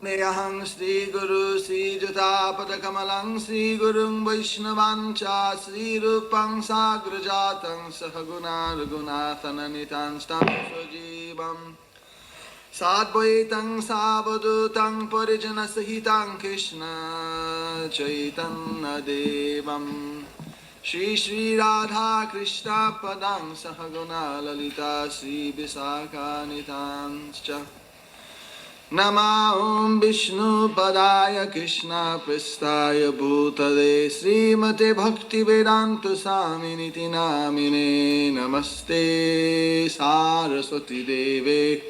Neyahang Sri Guru Sri Jayapataka Sri Gurung Vaishnavancha Sri Rupang Sagrajatang Sahaguna Raghunathananitan Stam Sajivam Sadvaitang Savadutang Parijana Sahitang Krishna Chaitanya Devam Shri Shri Radha Krishna Padang Sahaguna Lalita Sri Visakha Nitancha Nama Om Vishnu Padaya Krishna Prestaya Bhutale Srimate Bhakti Vedanta Swaminiti Namine Namaste Saraswati Deve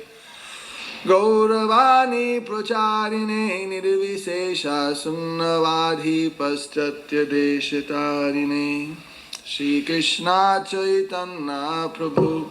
Gauravani Pracharine Nirvisesha Sunnavadhi Paschatya Deshatarine Shri Krishna Chaitanya Prabhu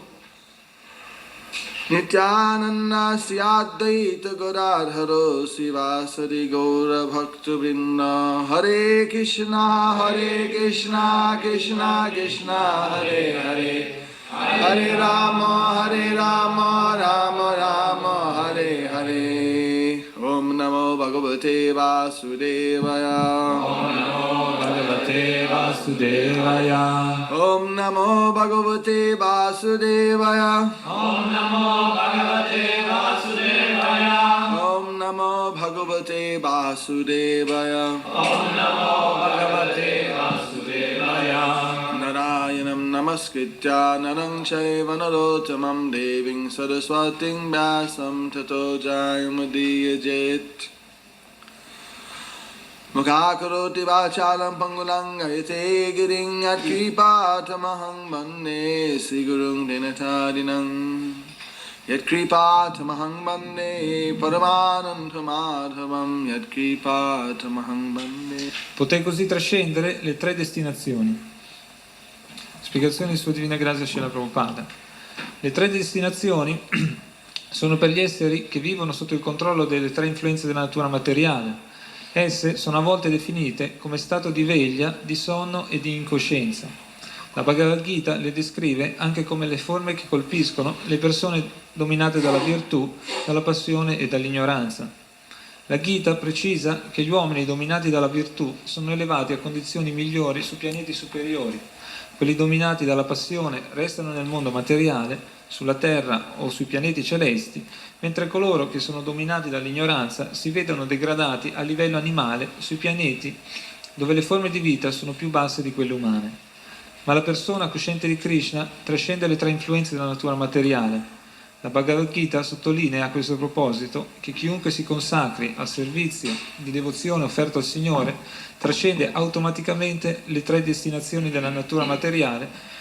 Nityananda Sri Advaita Gadadharo Sivasari Gaura Bhakta Vrinda Hare Krishna Krishna Krishna Hare Hare Hare Rama Rama Rama Hare Hare Om Namo Bhagavate Vasudevaya Om Namo Bhagavate Vasudevaya Om Namo Bhagavate Vasudevaya Om Namo Bhagavate Vasudevaya Om Namo Bhagavate Vasudevaya Om Namo Bhagavate Vasudevaya Narayanam Namaskritya Narang Chaiva Narottamam Deving Saraswating Vyasam Tato Jayamudiyajit Mukhakaroti Vachalam Pangulangayate Giring At Kripatamahang Bande Sigurung Dinatarinang Yat Kripatamahang Bande Paramanantamadhavam Yat Kripatamahang Bande. Potei così trascendere le tre destinazioni. Spiegazione di Sua Divina Grazia Srila Prabhupada. Le tre destinazioni sono per gli esseri che vivono sotto il controllo delle tre influenze della natura materiale. Esse sono a volte definite come stato di veglia, di sonno e di incoscienza. La Bhagavad Gita le descrive anche come le forme che colpiscono le persone dominate dalla virtù, dalla passione e dall'ignoranza. La Gita precisa che gli uomini dominati dalla virtù sono elevati a condizioni migliori su pianeti superiori. Quelli dominati dalla passione restano nel mondo materiale, sulla terra o sui pianeti celesti, mentre coloro che sono dominati dall'ignoranza si vedono degradati a livello animale sui pianeti dove le forme di vita sono più basse di quelle umane. Ma la persona cosciente di Krishna trascende le tre influenze della natura materiale. La Bhagavad Gita sottolinea a questo proposito che chiunque si consacri al servizio di devozione offerto al Signore trascende automaticamente le tre destinazioni della natura materiale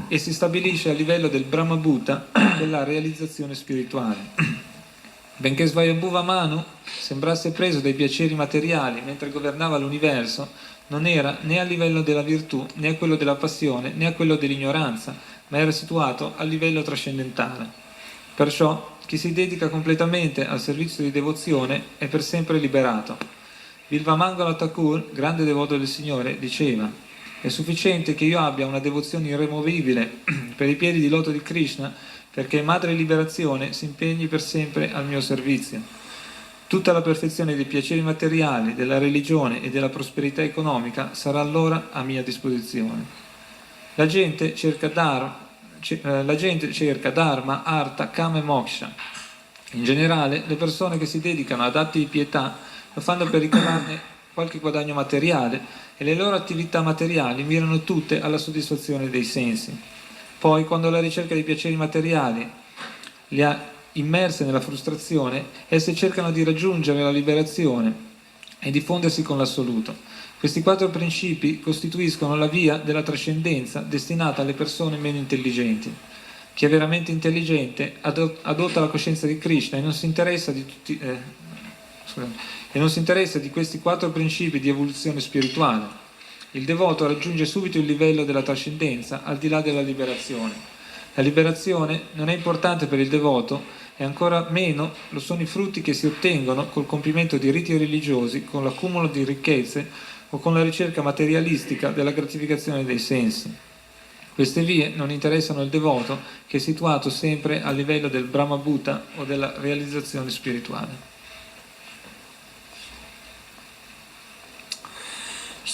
e si stabilisce a livello del Brahma Bhuta della realizzazione spirituale. Benché Svayambhuva Manu sembrasse preso dai piaceri materiali mentre governava l'universo, non era né a livello della virtù, né a quello della passione, né a quello dell'ignoranza, ma era situato a livello trascendentale. Perciò chi si dedica completamente al servizio di devozione è per sempre liberato. Bilvamangala Thakur, grande devoto del Signore, diceva: è sufficiente che io abbia una devozione irremovibile per i piedi di loto di Krishna perché Madre Liberazione si impegni per sempre al mio servizio. Tutta la perfezione dei piaceri materiali, della religione e della prosperità economica sarà allora a mia disposizione. La gente cerca Dharma, Artha, Kama e Moksha. In generale, le persone che si dedicano ad atti di pietà lo fanno per ricavarne qualche guadagno materiale e le loro attività materiali mirano tutte alla soddisfazione dei sensi. Poi, quando la ricerca dei piaceri materiali li ha immerse nella frustrazione, esse cercano di raggiungere la liberazione e di fondersi con l'assoluto. Questi quattro principi costituiscono la via della trascendenza destinata alle persone meno intelligenti. Chi è veramente intelligente adotta la coscienza di Krishna e non si interessa di questi quattro principi di evoluzione spirituale. Il devoto raggiunge subito il livello della trascendenza al di là della liberazione. La liberazione non è importante per il devoto e ancora meno lo sono i frutti che si ottengono col compimento di riti religiosi, con l'accumulo di ricchezze o con la ricerca materialistica della gratificazione dei sensi. Queste vie non interessano il devoto, che è situato sempre a livello del Brahma Bhuta o della realizzazione spirituale.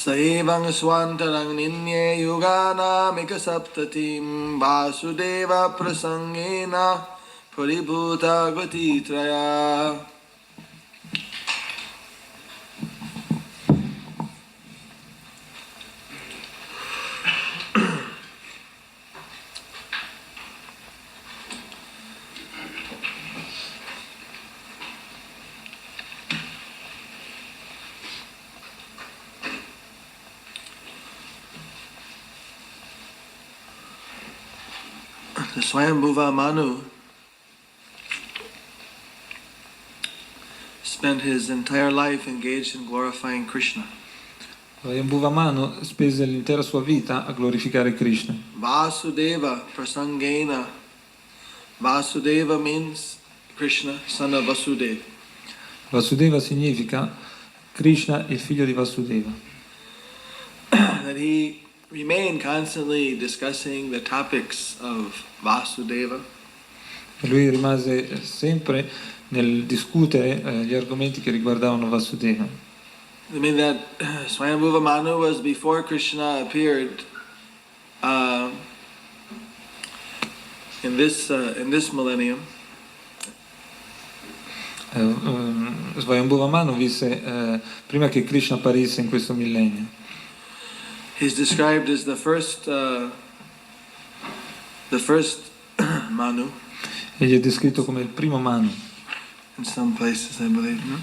Saevang swantarang ninye yuganamika saptatim Vasudeva prasangena paribhuta gatitraya. The Swayambhuva Manu spent his entire life engaged in glorifying Krishna. Swayambhuva Manu spese l'intera sua vita a glorificare Krishna. Vasudeva prasangena. Vasudeva means Krishna, son of Vasudeva. Vasudeva significa Krishna, il figlio di Vasudeva. That he remained constantly discussing the topics of Vasudeva. E lui rimase sempre nel discutere gli argomenti che riguardavano Vasudeva. I mean that Swayambhuva Manu was before Krishna appeared in this millennium. Swayambhuva Manu visse prima che Krishna apparisse in questo millennio. He's described as the first Manu. Egli è descritto come il primo Manu. In some places, I believe, no?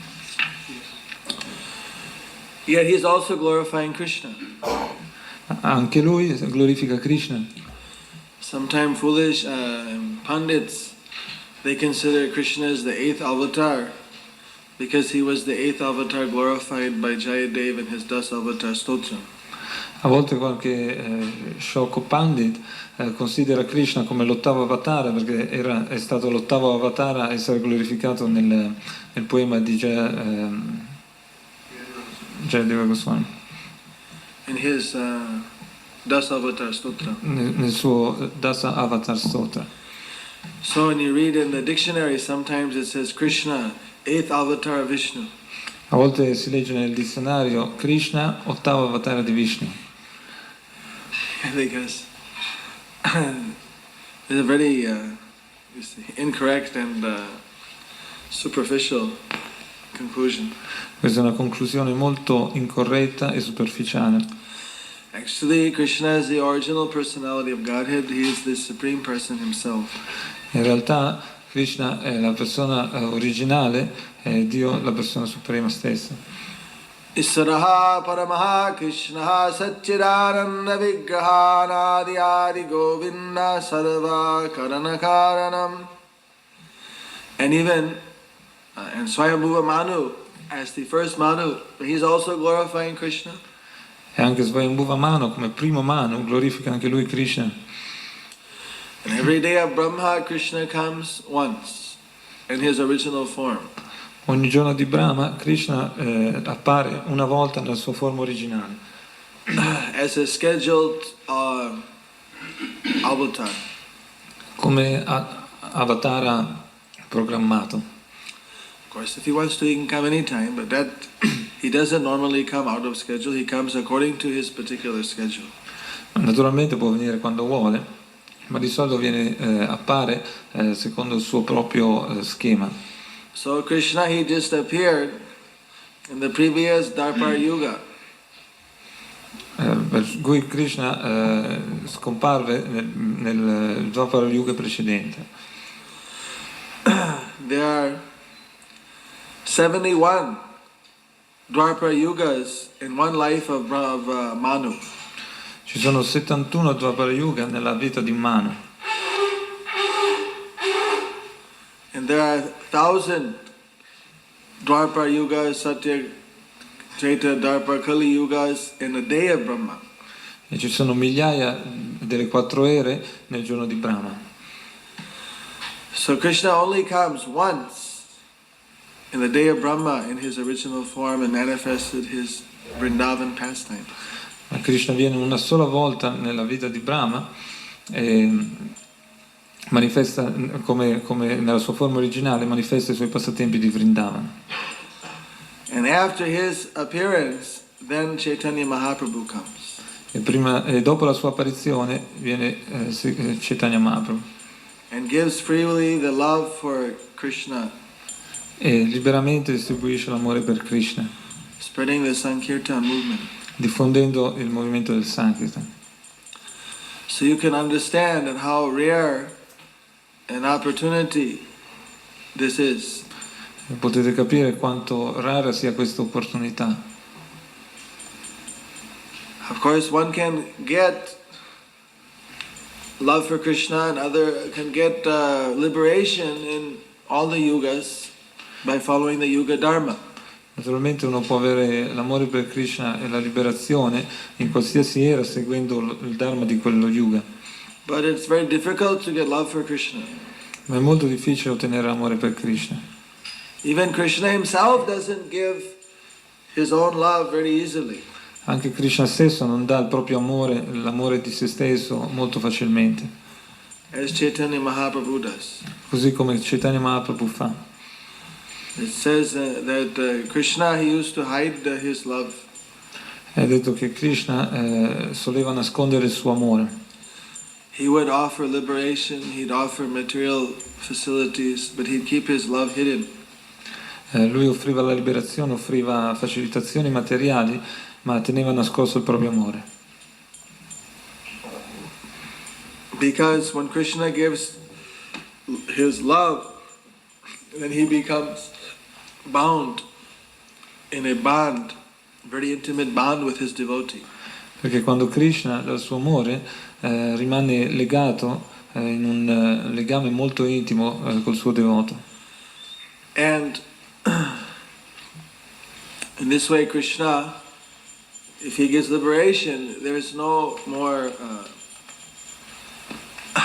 Yet he's also glorifying Krishna. Anche lui glorifica Krishna. Sometimes foolish pundits, they consider Krishna as the 8th avatar because he was the 8th avatar glorified by Jayadev in his Das Avatar Stotra. A volte qualche sciocco pandit considera Krishna come l'ottavo avatar perché è stato l'ottavo avatar a essere glorificato nel poema di Jayadeva Gosvami. In his Das Avatar Stotra. Nel suo Dasa Avatar Stotra. So when you read in the dictionary, sometimes it says Krishna, 8th avatar of Vishnu. A volte si legge nel dizionario Krishna, ottavo avatar di Vishnu. Because it's a very incorrect and superficial conclusion. Questa è una conclusione molto incorretta e superficiale. Actually, Krishna is the original personality of Godhead. He is the Supreme Person himself. In realtà Krishna è la persona originale, è Dio la persona suprema stessa. Isaraha Paramaha Krishna Satchidananda Vigraha Nadi Adi Govinda Sarva Karana Karanam. And even and Swayambhuva Manu, as the first Manu, he's also glorifying Krishna. E anche Swayambhuva Manu, come primo Manu, glorifica anche lui Krishna. And every day of Brahma, Krishna comes once in his original form. Ogni giorno di Brahma, Krishna appare una volta nella sua forma originale. As a scheduled avatar. Come avatara programmato. Of course, if he wants to, he can come anytime, but that he doesn't normally come out of schedule. He comes according to his particular schedule. Naturalmente può venire quando vuole, ma di solito appare secondo il suo proprio schema. So Krishna, he just appeared in the previous Dwapara Yuga. Per cui Krishna scomparve nel Dwapara Yuga precedente. There are 71 Dwapara Yugas in one life of Manu. Ci sono 71 Dwapara Yuga nella vita di Manu. And there are 1,000 Dwapara Yugas, Satya, Treta, Dwapara, Kali Yugas in the day of Brahma. E ci sono migliaia delle 4 ere nel giorno di Brahma. So Krishna only comes once in the day of Brahma in his original form and manifested his Vrindavan pastime. Ma Krishna viene una sola volta nella vita di Brahma e manifesta come nella sua forma originale, manifesta i suoi passatempi di Vrindavan. And after his appearance then Chaitanya Mahaprabhu comes. E dopo la sua apparizione viene Chaitanya Mahaprabhu And gives freely the love for Krishna, e liberamente distribuisce l'amore per Krishna, spreading the Sankirtan movement. diffondendo il movimento del Sankirtan. So you can understand and how rare an opportunity this is. Potete capire quanto rara sia questa opportunità. Of course, one can get love for Krishna and other can get liberation in all the yugas by following the yuga dharma. Naturalmente uno può avere l'amore per Krishna e la liberazione in qualsiasi era seguendo il dharma di quello yuga. But it's very difficult to get love for Krishna. Ma è molto difficile ottenere l'amore per Krishna. Even Krishna himself doesn't give his own love very easily. Anche Krishna stesso non dà il proprio amore, l'amore di se stesso molto facilmente, As Chaitanya Mahaprabhu does. così come Chaitanya Mahaprabhu fa. It says that Krishna, he used to hide his love. È detto che Krishna soleva nascondere il suo amore. He would offer liberation, he'd offer material facilities, but he'd keep his love hidden. Lui offriva la liberazione, offriva facilitazioni materiali, ma teneva nascosto il proprio amore. Because when Krishna gives his love, then he becomes bound in a bond, very intimate bond with his devotee. Perché quando Krishna dà il suo amore rimane legato in un legame molto intimo col suo devoto. And in this way Krishna, if he gives liberation, there is no more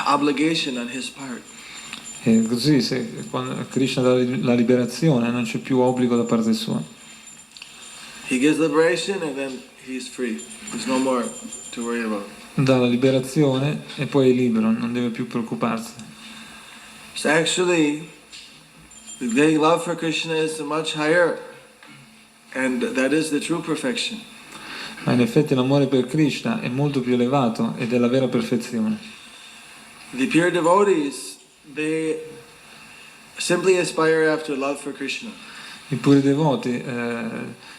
obligation on his part. E così quando Krishna dà la liberazione non c'è più obbligo da parte sua. He gives liberation and then he's free. There's no more to worry about. Dà la liberazione e poi è libero, non deve più preoccuparsi. So actually, getting love for Krishna is much higher, and that is the true perfection. Ma in effetti l'amore per Krishna è molto più elevato ed è la vera perfezione. The pure devotees, they simply aspire after love for Krishna. I puri devoti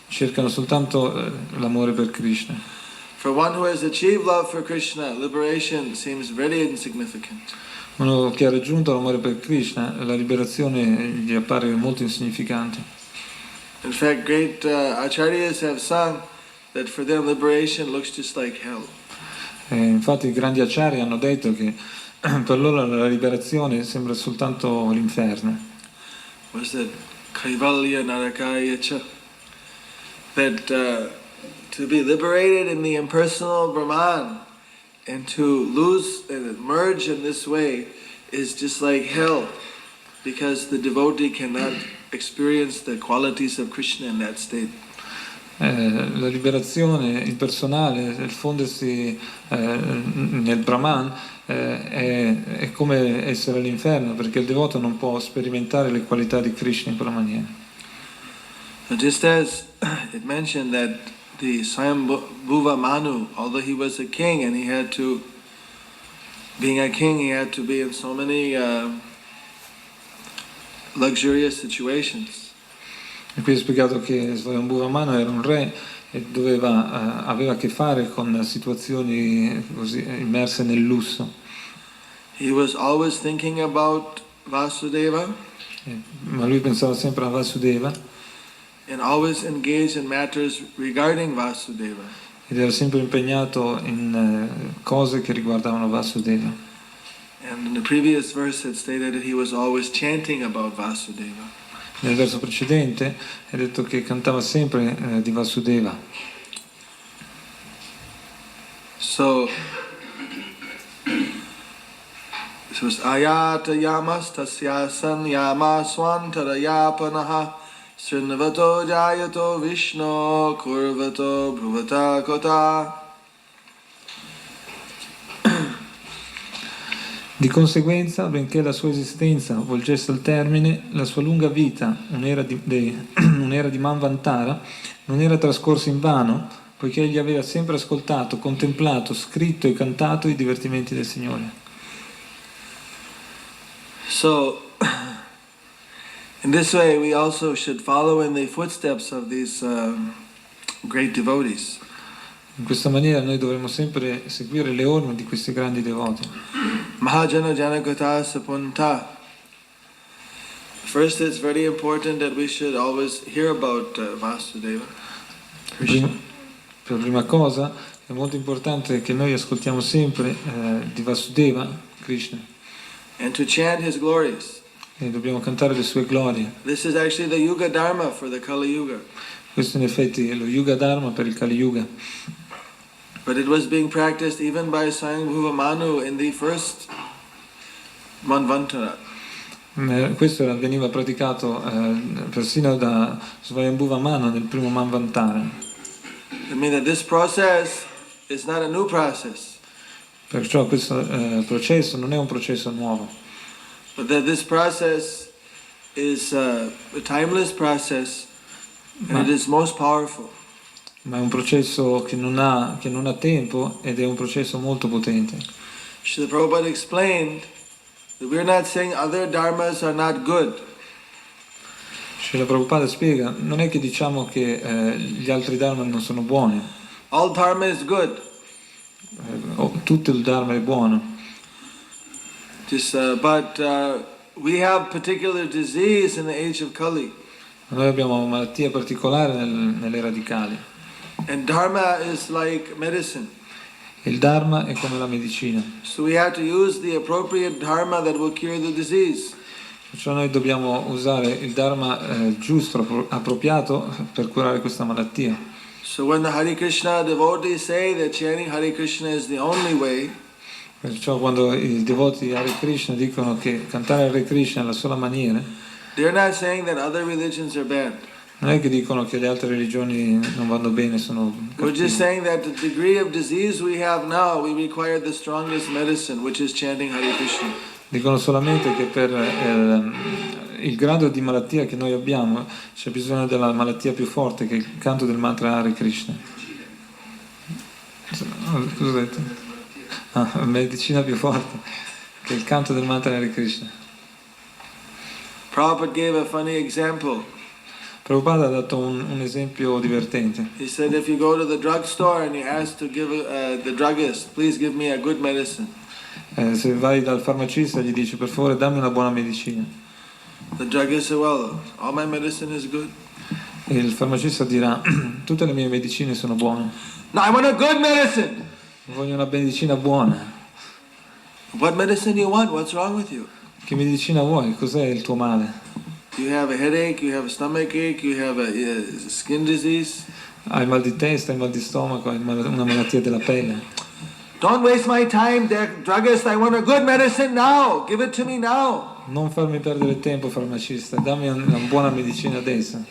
cercano soltanto l'amore per Krishna. For one who has achieved love for Krishna, liberation seems very insignificant. Uno che ha raggiunto l'amore per Krishna, la liberazione gli appare molto insignificante. In fact, great acharyas have sung that for them liberation looks just like hell. Infatti i grandi acharya hanno detto che per loro la liberazione sembra soltanto l'inferno. Was that Kaivalya Narakaya cha? That to be liberated in the impersonal Brahman and to lose and merge in this way is just like hell, because the devotee cannot experience the qualities of Krishna in that state. La liberazione impersonale, il fondersi nel Brahman è come essere all'inferno, perché il devoto non può sperimentare le qualità di Krishna in quella maniera. So just as it mentioned that the Swayambhuva Manu, although he was a king and he had to, being a king, he had to be in so many luxurious situations. E qui è spiegato che Swayambhuva Manu era un re e aveva a che fare con situazioni così immerse nel lusso. He was always thinking about Vasudeva Ma lui pensava sempre a Vasudeva and always engaged in matters regarding Vasudeva. ed era sempre impegnato in cose che riguardavano Vasudeva. And in the previous verse it stated that he was always chanting about Vasudeva. Nel verso precedente è detto che cantava sempre di Vasudeva. So this was ayata yamas tasyasan yamaswantarayapanaha srinavato jayato vishno kurvato bruvata kota. Di conseguenza, benché la sua esistenza volgesse al termine, la sua lunga vita, un'era un'era di Manvantara non era trascorsa in vano, poiché egli aveva sempre ascoltato, contemplato, scritto e cantato i divertimenti del Signore. So, in this way we also should follow in the footsteps of these great devotees. In questa maniera noi dovremo sempre seguire le orme di questi grandi devoti. Mahajana Janagata Sapunta. First, it's very important that we should always hear about Vasudeva, Krishna. Per prima cosa è molto importante che noi ascoltiamo sempre di Vasudeva, Krishna, And to chant his glories. e dobbiamo cantare le sue glorie. This is actually the Yuga Dharma for the Kali Yuga. Questo in effetti è lo Yuga Dharma per il Kali Yuga. But it was being practiced even by Swayambhuva Manu in the first Manvantara. Questo veniva praticato persino da Swayambhuva Manu nel primo Manvantara. I mean that this process is not a new process, Perciò questo processo non è un processo nuovo, but that this process is a timeless process and it is most powerful. ma è un processo che non ha tempo ed è un processo molto potente. Srila Prabhupada explained that we're not saying other dharmas are not good. Srila Prabhupada spiega, non è che diciamo che gli altri dharma non sono buoni, All dharma is good. tutto il dharma è buono, But we have particular disease in the age of Kali. noi abbiamo una malattia particolare nell'era di Kali. And dharma is like medicine. Il dharma è come la medicina, So we have to use the appropriate dharma that will cure the disease. perciò noi dobbiamo usare il dharma giusto, appropriato per curare questa malattia. So when the Hare Krishna devotees say that chanting Hare Krishna is the only way, Perciò quando i devoti Hare Krishna dicono che cantare Hare Krishna è la sola maniera, they're not saying that other religions are bad. non è che dicono che le altre religioni non vanno bene, sono We're just cattive. saying that the degree of disease we have now, we require the strongest medicine, which is chanting Hare Krishna. Dicono solamente che per il grado di malattia che noi abbiamo c'è bisogno della malattia più forte, che è il canto del mantra Hare Krishna. Cosa ho detto? Medicina più forte, che è il canto del mantra Hare Krishna. Prabhupada gave a funny example. Prabhupada ha dato un esempio divertente. He said if you go to the drugstore and you ask to give the druggist, please give me a good medicine. Se vai dal farmacista e gli dici per favore dammi una buona medicina, The druggist said, well, all my medicine is good. e il farmacista dirà tutte le mie medicine sono buone, No, I want a good medicine. voglio una medicina buona. What medicine you want? What's wrong with you? Che medicina vuoi? Cos'è il tuo male? You have a headache, you have a stomach ache, you have a skin disease. Hai mal di testa, hai mal di stomaco, hai una malattia della pelle. Don't waste my time, druggist. I want a good medicine now. Give it to me now. Non farmi perdere tempo, farmacista, dammi una buona medicina adesso.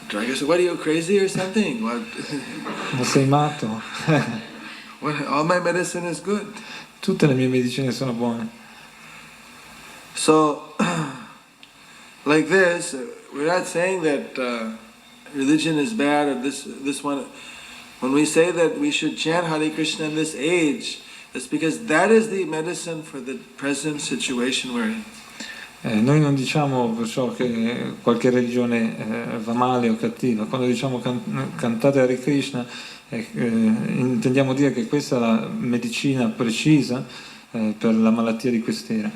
Druggist, what are you, crazy or something? What? Ma sei matto? All my medicine is good. Tutte le mie medicine sono buone. So, like this, we're not saying that religion is bad or this one. When we say that we should chant Hare Krishna in this age, it's because that is the medicine for the present situation we're in. Noi non diciamo perciò che qualche religione va male o cattiva. Quando diciamo cantate Hare Krishna, intendiamo dire che questa è la medicina precisa per la malattia di quest'era.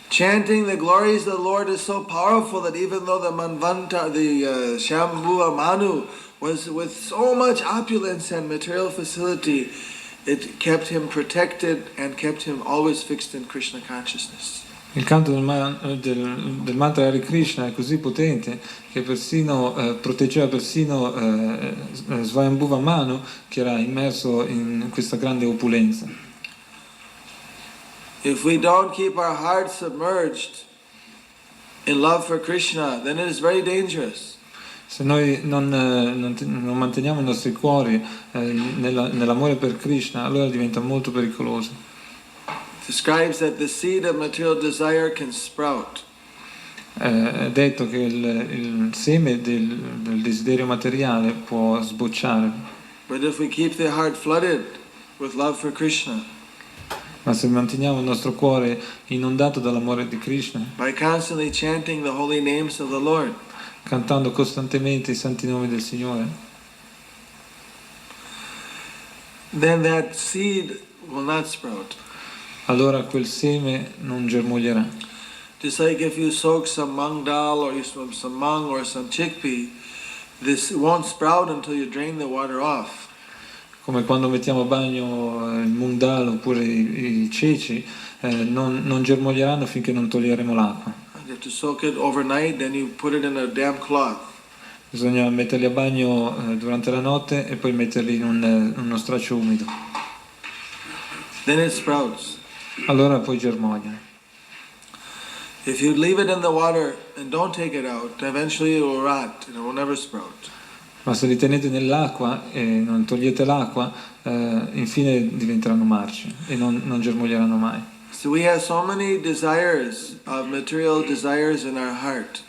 Chanting the glories of the Lord is so powerful that even though the Manvanta, the Shambhuva Manu was with so much opulence and material facility, it kept him protected and kept him always fixed in Krishna consciousness. Il canto del mantra Hare Krishna è così potente che persino proteggeva persino Swayambhuva Manu, che era immerso in questa grande opulenza. If we don't keep our hearts submerged in love for Krishna, then it is very dangerous. Se noi non manteniamo i nostri cuori nell'amore per Krishna, allora diventa molto pericoloso. Describes that the seed of material desire can sprout. È detto che il seme del desiderio materiale può sbocciare, But if we keep the heart flooded with love for Krishna, ma se manteniamo il nostro cuore inondato dall'amore di Krishna, by constantly chanting the holy names of the Lord, cantando costantemente i santi nomi del Signore, then that seed will not sprout. allora quel seme non germoglierà. Just like if you soak some mung dal or you soak some mung or some chickpea, this won't sprout until you drain the water off. Come quando mettiamo a bagno il mung dal oppure i ceci, non germoglieranno finché non toglieremo l'acqua. You have to soak it overnight, then you put it in a damp cloth. Bisogna metterli a bagno durante la notte e poi metterli in uno straccio umido. Then it sprouts. Allora poi germogliano. If you leave it in the water and don't take it out, eventually it will rot and it will never sprout. Ma se li tenete nell'acqua e non togliete l'acqua, infine diventeranno marci e non germoglieranno mai. So we have so many desires, material desires in our heart.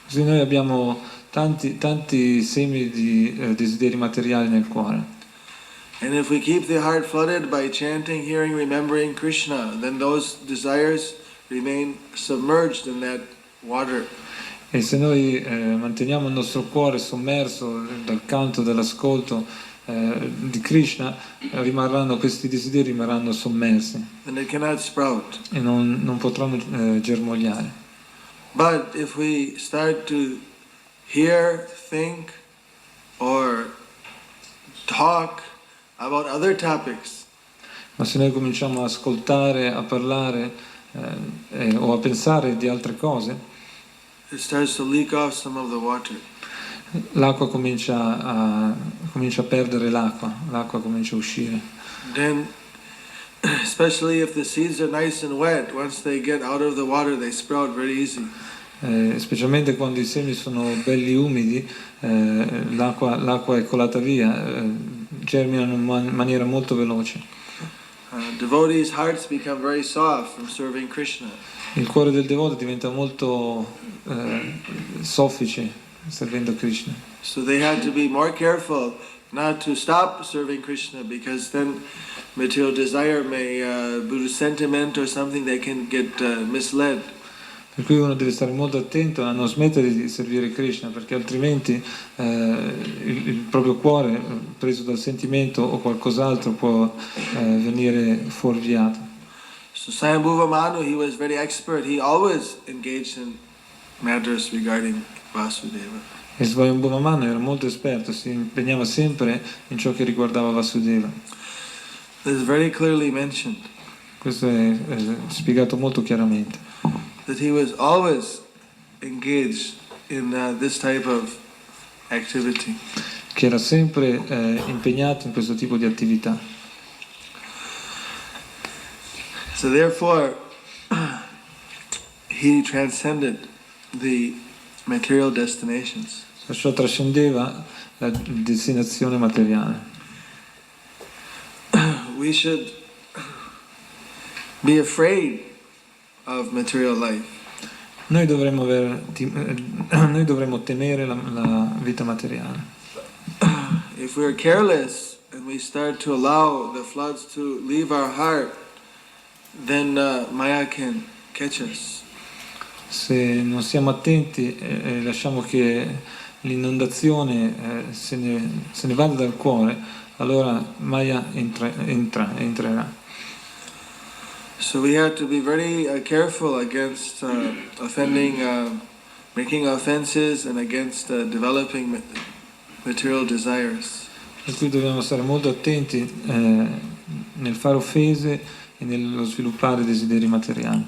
Così noi abbiamo tanti semi di desideri materiali nel cuore. And if we keep the heart flooded by chanting, hearing, remembering Krishna, then those desires remain submerged in that water. E se noi manteniamo il nostro cuore sommerso dal canto, dall'ascolto di Krishna, questi desideri rimarranno sommersi And it cannot sprout. e non potranno germogliare. But if we start to hear, think, or talk about other topics, Ma se noi cominciamo a ascoltare, a parlare o a pensare di altre cose, it starts to leak off some of the water. l'acqua comincia a perdere l'acqua comincia a uscire. Then, especially if the seeds are nice and wet, once they get out of the water, they sprout very easy. Specialmente quando i semi sono belli umidi, l'acqua è colata via, germinano in maniera molto veloce. Devotees' hearts become very soft from serving Krishna. Il cuore del devoto diventa molto soffice servendo Krishna. So they have to be more careful not to stop serving Krishna, because then material desire may produce sentiment or something, they can get misled. Per cui uno deve stare molto attento a non smettere di servire Krishna, perché altrimenti il proprio cuore, preso dal sentimento o qualcos'altro, può venire fuorviato. So Swayambhuva Manu, he was very expert. He always engaged in matters regarding Vasudeva. E Swayambhuva Manu era molto esperto, si impegnava sempre in ciò che riguardava Vasudeva. This is very clearly mentioned, Questo è spiegato molto chiaramente. that he was always engaged in this type of activity. Che era sempre impegnato in questo tipo di attività. So therefore, he transcended the material destinations. Ciò trascendeva la destinazione materiale. We should be afraid of material life. Noi dovremmo temere la vita materiale. If we're careless and we start to allow the floods to leave our heart, then Maya can catch us. Se non siamo attenti e lasciamo che l'inondazione se ne vada dal cuore, allora Maya entrerà. So we have to be very careful against offending, making offenses, and against developing material desires. Per cui dobbiamo stare molto attenti nel fare offese e nello sviluppare desideri materiali.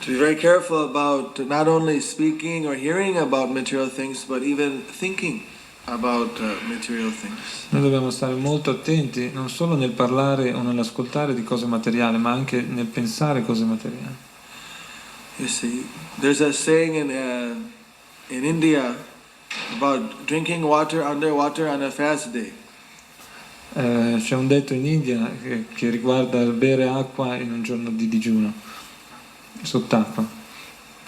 To be very careful about not only speaking or hearing about material things, but even thinking about material things. Noi dobbiamo stare molto attenti non solo nel parlare o nell'ascoltare di cose materiali, ma anche nel pensare cose materiali. You see, there's a saying in India about drinking water underwater on a fast day. C'è un detto in India che riguarda il bere acqua in un giorno di digiuno, sott'acqua.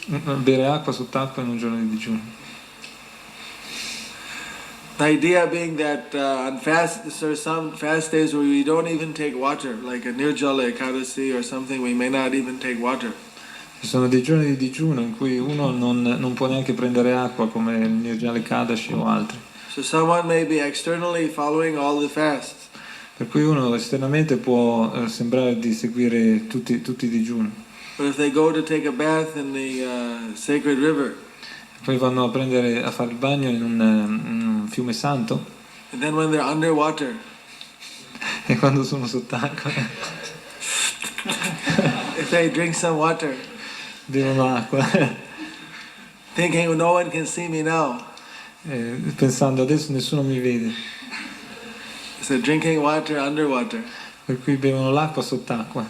bere acqua sott'acqua in un giorno di digiuno. The idea being that on fast, there are some fast days where we don't even take water, like a Nirjala Ekadasi or something, we may not even take water. Ci sono dei giorni di digiuno in cui uno non può neanche prendere acqua, come il Nirjala Ekadashi o altri. So someone may be externally following all the fasts, Per cui uno esternamente può sembrare di seguire tutti i digiuni. but if they go to take a bath in the sacred river, Poi vanno a fare il bagno in un fiume santo and then when they're underwater, e quando sono sott'acqua if they drink some water, bevono acqua thinking no one can see me now, pensando adesso nessuno mi vede, so drinking water underwater per cui bevono l'acqua sott'acqua,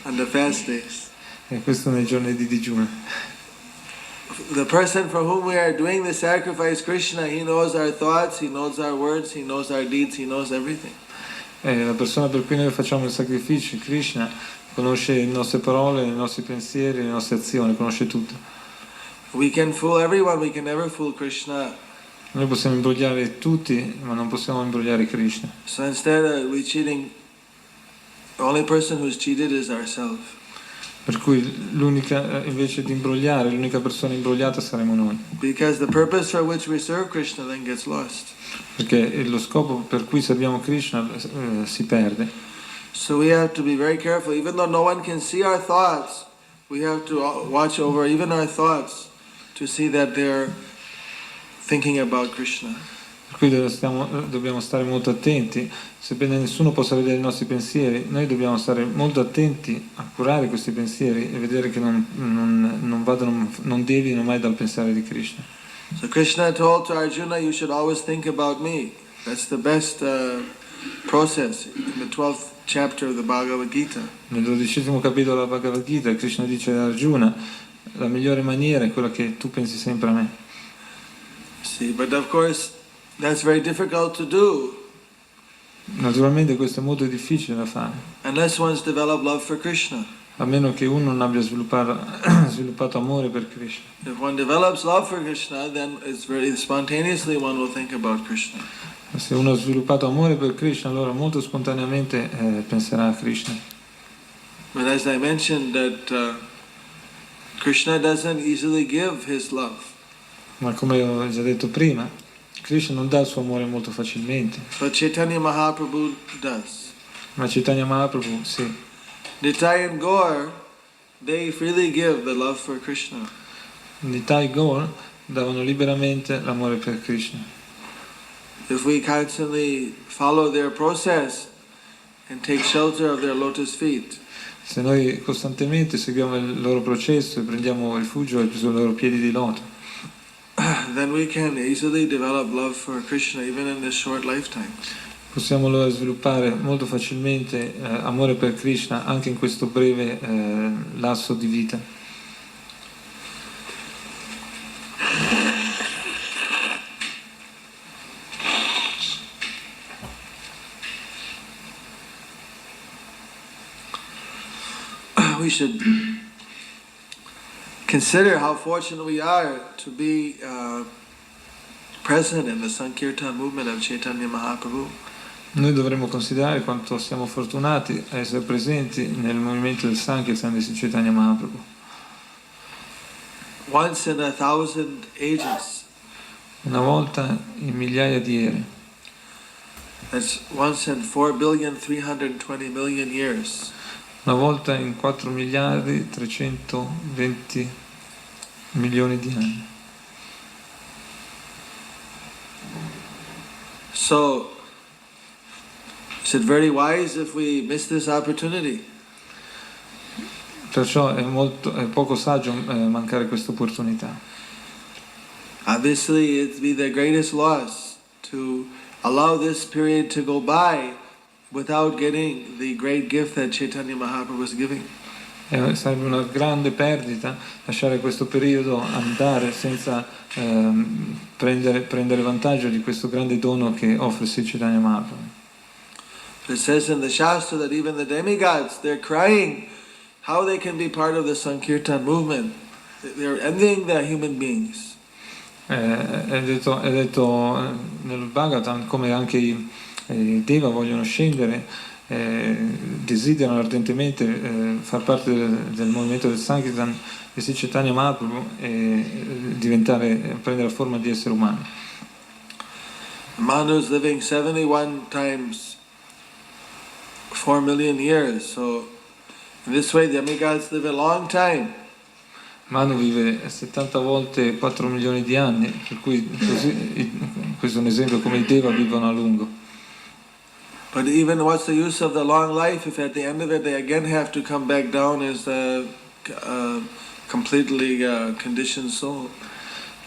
on the fast days. e questo nei giorni di digiuno. The person for whom we are doing the sacrifice, Krishna, he knows our thoughts, he knows our words, he knows our deeds, he knows everything. La persona per cui noi facciamo il sacrificio, Krishna, conosce le nostre parole, i nostri pensieri, le nostre azioni, conosce tutto. We can fool everyone, we can never fool Krishna. Noi possiamo imbrogliare tutti, ma non possiamo imbrogliare Krishna. So instead we cheating, the only person who's cheated is ourselves. Per cui invece di imbrogliare, l'unica persona imbrogliata saremo noi. Because the purpose for which we serve Krishna then gets lost. Perché lo scopo per cui serviamo Krishna si perde. So we have to be very careful. Even though no one can see our thoughts, we have to watch over even our thoughts to see that they're thinking about Krishna. Per cui dobbiamo stare molto attenti, sebbene nessuno possa vedere i nostri pensieri, noi dobbiamo stare molto attenti a curare questi pensieri e vedere che non devino mai dal pensare di Krishna. So Krishna told to Arjuna, you should always think about me. That's the best process in the 12th chapter of the Bhagavad Gita. Nel 12° capitolo della Bhagavad Gita, Krishna dice ad Arjuna, la migliore maniera è quella che tu pensi sempre a me. See, but of course that's very difficult to do Naturalmente questo è molto difficile da fare, unless one's developed love for Krishna. a meno che uno non abbia sviluppato amore per Krishna. If one develops love for Krishna, then it's very spontaneously one will think about Krishna. Se uno ha sviluppato amore per Krishna, allora molto spontaneamente penserà a Krishna. But as I mentioned that Krishna doesn't easily give his love. Ma come ho già detto prima, Krishna non dà il suo amore molto facilmente, But Chaitanya Mahaprabhu does. ma Chaitanya Mahaprabhu sì. Nitai and Gaur, they freely give the love for Krishna. Nitai e Gaur davano liberamente l'amore per Krishna. If we constantly follow their process and take shelter of their lotus feet, Se noi costantemente seguiamo il loro processo e prendiamo rifugio sui loro piedi di loto, then we can easily develop love for Krishna even in this short lifetime. possiamo allora sviluppare molto facilmente amore per Krishna anche in questo breve lasso di vita. We should consider how fortunate we are to be present in the Sankirtan movement of Chaitanya Mahaprabhu. Noi dovremmo considerare quanto siamo fortunati a essere presenti nel movimento del Sankirtan di Chaitanya Mahaprabhu. Once in 1,000 ages, Una volta in migliaia di ere, that's once in 4,320,000,000 years. una volta in 4 miliardi 320 milioni di anni. So, is it very wise if we miss this opportunity? Perciò è poco saggio mancare questa opportunità. Obviously, it'd be the greatest loss to allow this period to go by without getting the great gift that Chaitanya Mahaprabhu was giving. Sarebbe una grande perdita lasciare questo periodo andare senza prendere vantaggio di questo grande dono che offre Sri Chaitanya Mahaprabhu. It says in the Shastra that even the demigods, they're crying how they can be part of the Sankirtan movement. they're envying the human beings. È detto nel Bhagavatam come anche i Deva vogliono scendere, desiderano ardentemente far parte del movimento del Sankirtan di Sri Chaitanya Mahaprabhu e prendere la forma di essere umano. Manu is living 71 times 4 million years, so in this way the demigods live a long time. Manu vive 70 volte 4 milioni di anni, per cui questo è un esempio come i Deva vivono a lungo. But even what's the use of the long life if at the end of it they again have to come back down as a completely conditioned soul?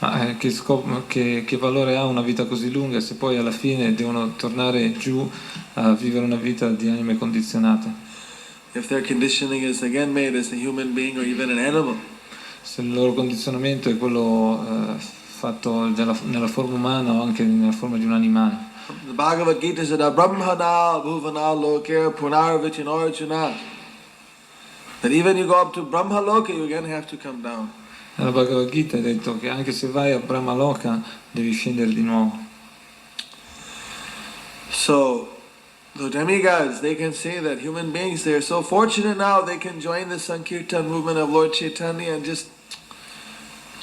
Ma che valore ha una vita così lunga se poi alla fine devono tornare giù a vivere una vita di anime condizionate? If their conditioning is again made as a human being or even an animal. Se il loro condizionamento è quello fatto nella forma umana o anche nella forma di un animale. The Bhagavad Gita said, Brahmana bhuvana lokya punarvichinorjuna. That even you go up to Brahma Loka, you again have to come down. Nella Bhagavad Gita è detto che anche se vai a Brahma Loka devi scendere di nuovo. So, the demigods, they can say that human beings, they are so fortunate now, they can join the Sankirtan movement of Lord Chaitanya and just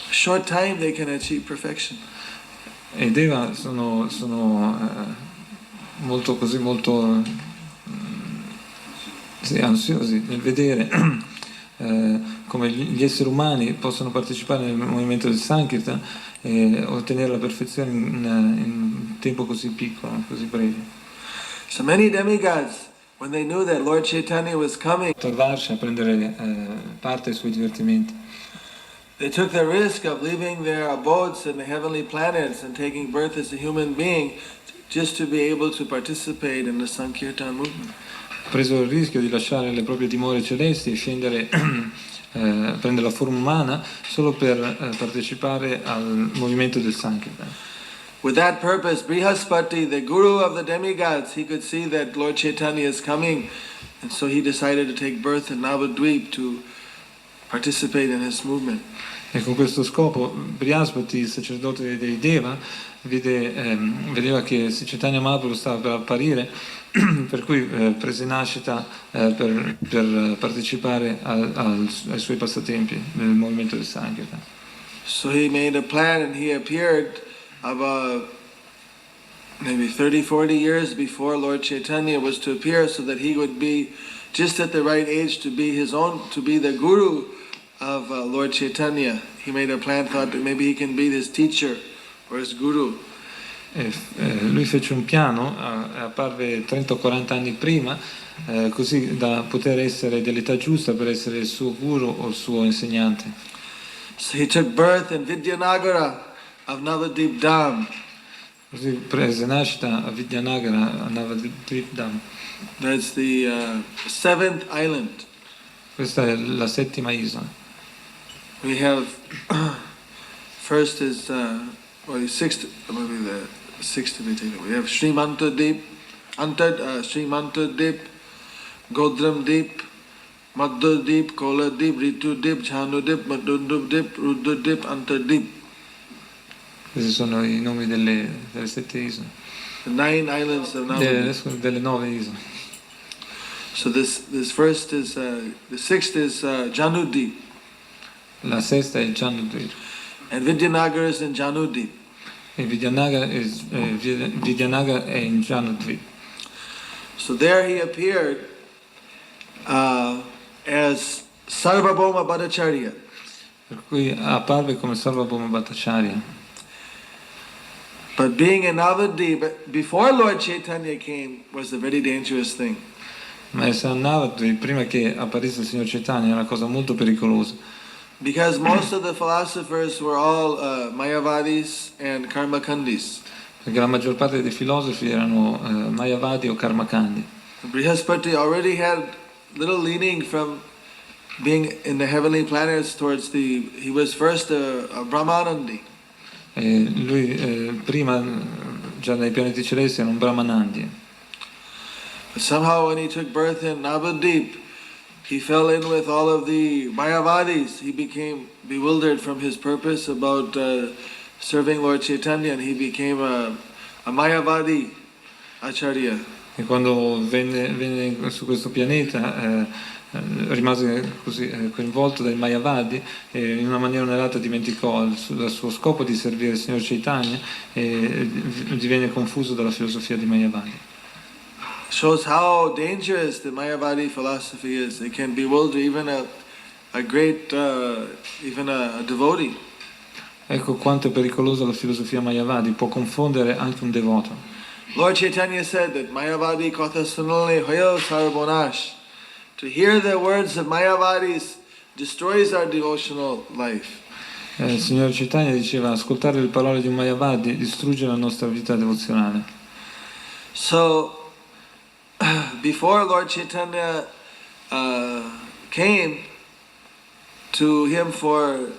a short time they can achieve perfection. E i Deva sono molto ansiosi nel vedere come gli esseri umani possono partecipare nel movimento del Sankirtan e ottenere la perfezione in un tempo così piccolo, così breve. So many demigods, when they knew that Lord Chaitanya was coming, Trovarsi a prendere parte ai suoi divertimenti. they took the risk of leaving their abodes in the heavenly planets and taking birth as a human being just to be able to participate in the Sankirtan movement. Ha preso il rischio di lasciare le proprie dimore celesti e scendere, prendere la forma umana solo per partecipare al movimento del Sankirtan. With that purpose, Brihaspati, the guru of the demigods, he could see that Lord Chaitanya is coming, and so he decided to take birth in Navadvip to participate in his movement. E con questo scopo Brihaspati, il sacerdote dei Deva, vedeva che Sri Chaitanya Mahaprabhu stava per apparire, per cui prese nascita per partecipare ai suoi passatempi nel movimento del Sankirtan. So he made a plan and he appeared about maybe 30-40 years before Lord Chaitanya was to appear, so that he would be just at the right age to be the guru of Lord Chaitanya. He made a plan, thought that maybe he can be his teacher or his guru. Lui fece un piano, apparve 30 o 40 anni prima, così da poter essere dell'età giusta per essere il suo guru o il suo insegnante. So he took birth in Vidyanagara of Navadvip Dham. Così prese nascita a Vidyanagara, a Navadvip Dham. That's the seventh island. Questa è la settima isola. We have first is the sixth, maybe the sixth to be taken. We have Srimantadip, Srimantadip, Godramdip, Madhudip, Koladip, Ritudip, Jhanudip, Madhudip, Rududip, Antardip. Questi sono i nomi delle 7 isole. The 9 islands of Navadvip. Delle 9 isole. So this first is the sixth is Janudip. La sesta è Janudvip. And Vidyanagara is in Janudip. E Vidyanagara è in Janudvip. So there he appeared as Sarvabhauma Bhattacharya. Per cui apparve come Sarvabhauma Bhattacharya. But being in Navadvip before Lord Chaitanya came was a very dangerous thing. Ma essere a Navadvip prima che apparisse il Signor Chaitanya è una cosa molto pericolosa. Because most of the philosophers were all Mayavadis and Karmakandis. Perché la maggior parte dei filosofi erano Mayavadi o Karmakandi. Brihaspati already had little leaning from being in the heavenly planets towards he was first a Brahmanandi. E lui prima già nei pianeti celesti era un Brahmanandi. But somehow when he took birth in Navadvip, he fell in with all of the Mayavadis. He became bewildered from his purpose about serving Lord Chaitanya, and he became a Mayavadi Acharya. E quando venne su questo pianeta rimase così coinvolto dai Mayavadi e in una maniera o nell'altra dimenticò il suo scopo di servire il Signor Chaitanya e divenne confuso dalla filosofia di Mayavadi. Shows how dangerous the Mayavadi philosophy is. It can bewilder even a great, even a devotee. Ecco quanto è pericolosa la filosofia Mayavadi, può confondere anche un devoto. Lord Chaitanya said that Mayavadi katha sunale hoyo sarbonash. To hear the words of Mayavadis destroys our devotional life. Il Signor Chaitanya diceva: ascoltare le parole di un Mayavadi distrugge la nostra vita devozionale. So, before Lord Chaitanya came to him for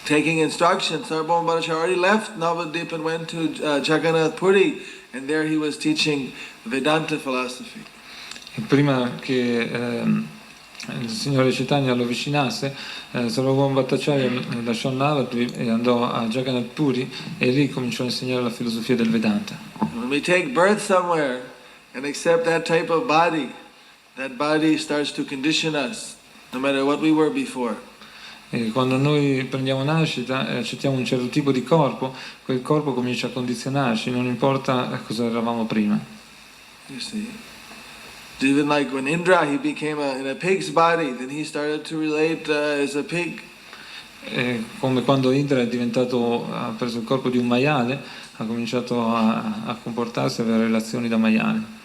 taking instruction, Sarvabhauma Bhattacharya already left Navadvip and went to Jagannath Puri, and there he was teaching Vedanta philosophy. E prima che il Signore Chaitanya lo avvicinasse, Sarvabhauma Bhattacharya lasciò Navadvip e andò a Jagannath Puri e lì cominciò a insegnare la filosofia del Vedanta. When we take birth somewhere and accept that type of body, that body starts to condition us, no matter what we were before. E quando noi prendiamo nascita e accettiamo un certo tipo di corpo, quel corpo comincia a condizionarci, non importa cosa eravamo prima. You see, even like when Indra, he became in a pig's body, then he started to relate as a pig. E come quando Indra ha preso il corpo di un maiale, ha cominciato a comportarsi e avere relazioni da maiale.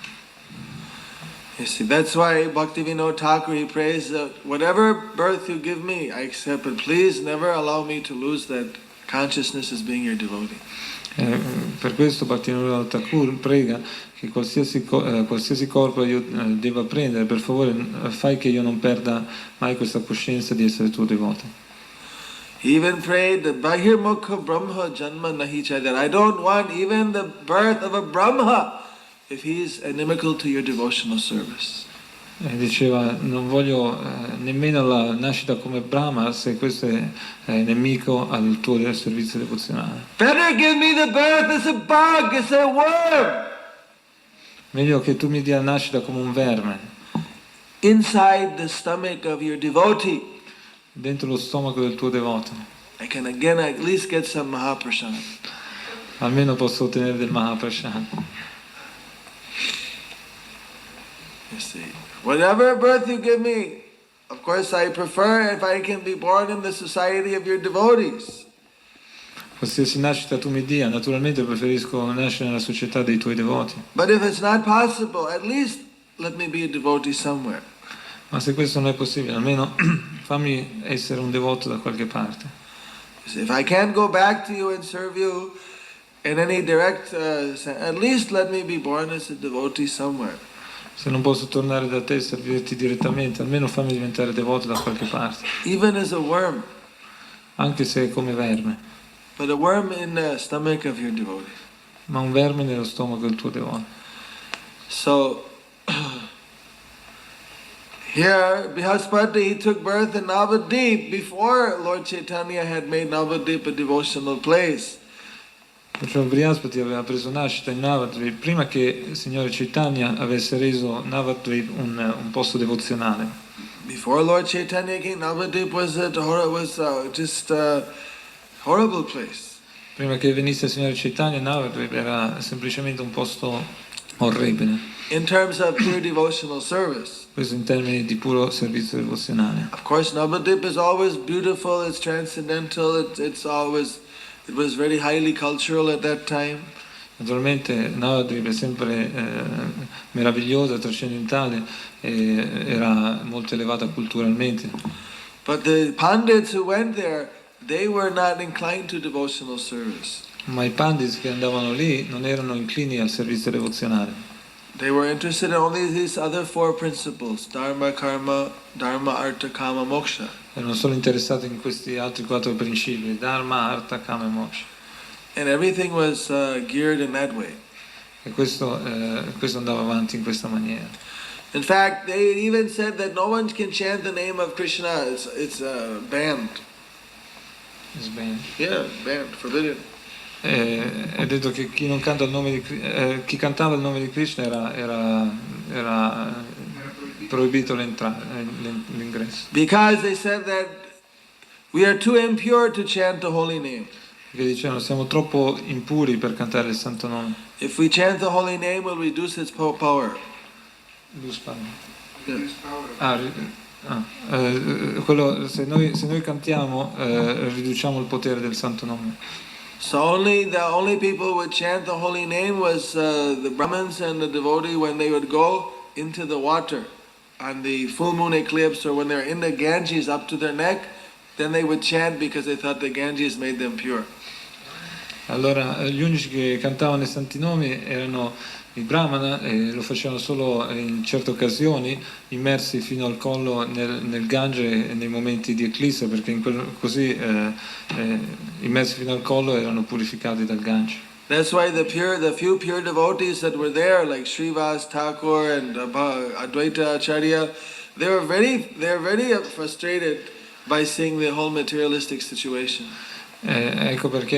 You see, that's why Bhaktivinoda Thakur, he prays that whatever birth you give me, I accept, but please never allow me to lose that consciousness as being your devotee. Per questo Bhaktivinoda Thakur prega che qualsiasi corpo io debba prendere, per favore fai che io non perda mai questa coscienza di essere tuo devoto. He even prayed that Bahirmukha Brahma Janma Nahi Chai, that I don't want even the birth of a Brahma if he is inimical to your devotional service. Diceva: non voglio nemmeno la nascita come Brahma se questo è nemico al tuo servizio devozionale. Better give me the birth as a bug, as a worm. Meglio che tu mi dia la nascita come un verme inside the stomach of your devotee. Dentro lo stomaco del tuo devoto. I can again at least get some Mahaprasad. Almeno posso ottenere del Mahaprasad. You see, whatever birth you give me, of course I prefer if I can be born in the society of your devotees. Qualsiasi nascita tu mi dia, naturalmente preferisco nascere nella società dei tuoi devoti. But if it's not possible, at least let me be a devotee somewhere. Ma se questo non è possibile, almeno fammi essere un devoto da qualche parte. If I can't go back to you and serve you in any direct at least let me be born as a devotee somewhere. Se non posso tornare da te e servirti direttamente, almeno fammi diventare devoto da qualche parte. Even as a worm. Anche se è come verme. But a worm in the stomach of your devotee. Ma un verme nello stomaco del tuo devoto. So here, Brihaspati, he took birth in Navadvip before Lord Chaitanya had made Navadvip a devotional place. Perciò Brihaspati aveva preso nascita in Navadvip prima che il Signore Chaitanya avesse reso Navadvip un posto devozionale. Before Lord Chaitanya came, Navadvip was just a horrible place. Prima che venisse il Signore Chaitanya, Navadvip era semplicemente un posto orribile. In terms of pure devotional service. Questo in termini di puro servizio devozionale. Of course, Navadvip is always beautiful, it's transcendental, it was very highly cultural at that time. Naturalmente Navadvip è sempre meravigliosa, trascendentale, era molto elevata culturalmente. But the Pandits who went there, they were not inclined to devotional service. Ma i pandits che andavano lì non erano inclini al servizio devozionale. They were interested in only these other four principles: Dharma, Karma, Artha, Kama, Moksha. Erano solo interessati in questi altri quattro principi: Dharma, Artha, Kama e Moksha. And everything was geared in that way. E questo andava avanti in questa maniera. In fact, they even said that no one can chant the name of Krishna. It's banned. Yeah, banned, forbidden. È detto che chi non canta il nome di chi cantava il nome di Krishna era proibito l'ingresso. Because they said that we are too impure to chant the holy name. Perché dicevano siamo troppo impuri per cantare il santo nome. If we chant the holy name, we'll reduce its power. Quello, se noi cantiamo riduciamo il potere del santo nome. So the only people who would chant the holy name was the Brahmins and the devotee when they would go into the water on the full moon eclipse, or when they're in the Ganges up to their neck, then they would chant because they thought the Ganges made them pure. Allora gli unici che cantavano i santi nomi erano i Brahmana, e lo facevano solo in certe occasioni, immersi fino al collo nel Gange nei momenti di eclisse, perché così immersi fino al collo erano purificati dal Gange. That's why the few pure devotees that were there, like Srivas Thakur and Advaita Acharya, they were very frustrated by seeing the whole materialistic situation. Ecco perché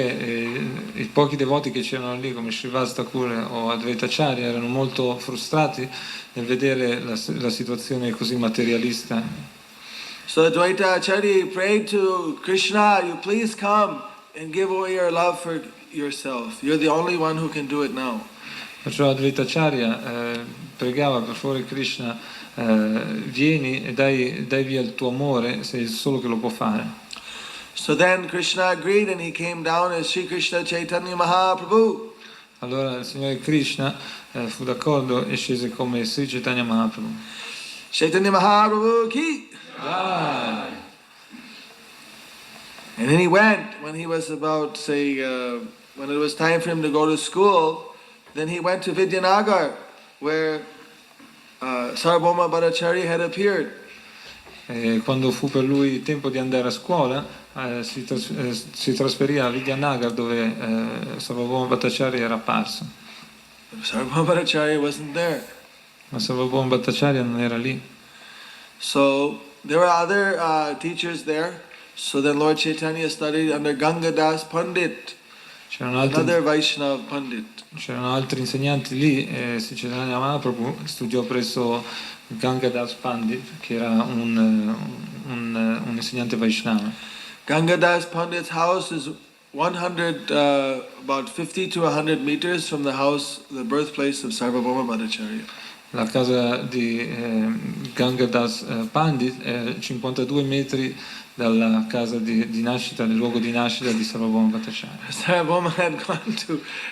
i pochi devoti che c'erano lì, come Srivas Thakur o Advaita Acharya, erano molto frustrati nel vedere la situazione così materialista. So Advaita Acharya prayed to Krishna, you please come and give away your love for yourself. You're the only one who can do it now. Perciò Advaita Acharya pregava, per favore Krishna, vieni e dai via il tuo amore, sei il solo che lo può fare. So then Krishna agreed and he came down as Sri Krishna Chaitanya Mahaprabhu. Allora il Signore Krishna fu d'accordo e scese come Sri Chaitanya Mahaprabhu. Chaitanya Mahaprabhu ki. Dai. And then he went when he was about, when it was time for him to go to school, then he went to Vidyanagar where Sarvabhauma Bhattacharya had appeared. Quando fu per lui il tempo di andare a scuola, si trasferì a Vidyanagar dove Sarvabhauma Bhattacharya era apparso. Sarvabhauma Bhattacharya wasn't there. Ma Sarvabhauma Bhattacharya non era lì. So there were other teachers there. So then Lord Chaitanya studied under Gangadas Pandit, another Vaishnava Pandit. C'erano altri insegnanti lì e Sri Chaitanya Mahaprabhu studiò presso Gangadas Pandit, che era un insegnante Vaishnava. Gangadas Pandit's house is 100, about 50 to 100 meters from the house, the birthplace of Sarvabhauma Bhattacharya. La casa di Gangadas Pandit è 52 metri dalla casa di nascita, del luogo di nascita di Sarvabhauma Bhattacharya. Sarvabhauma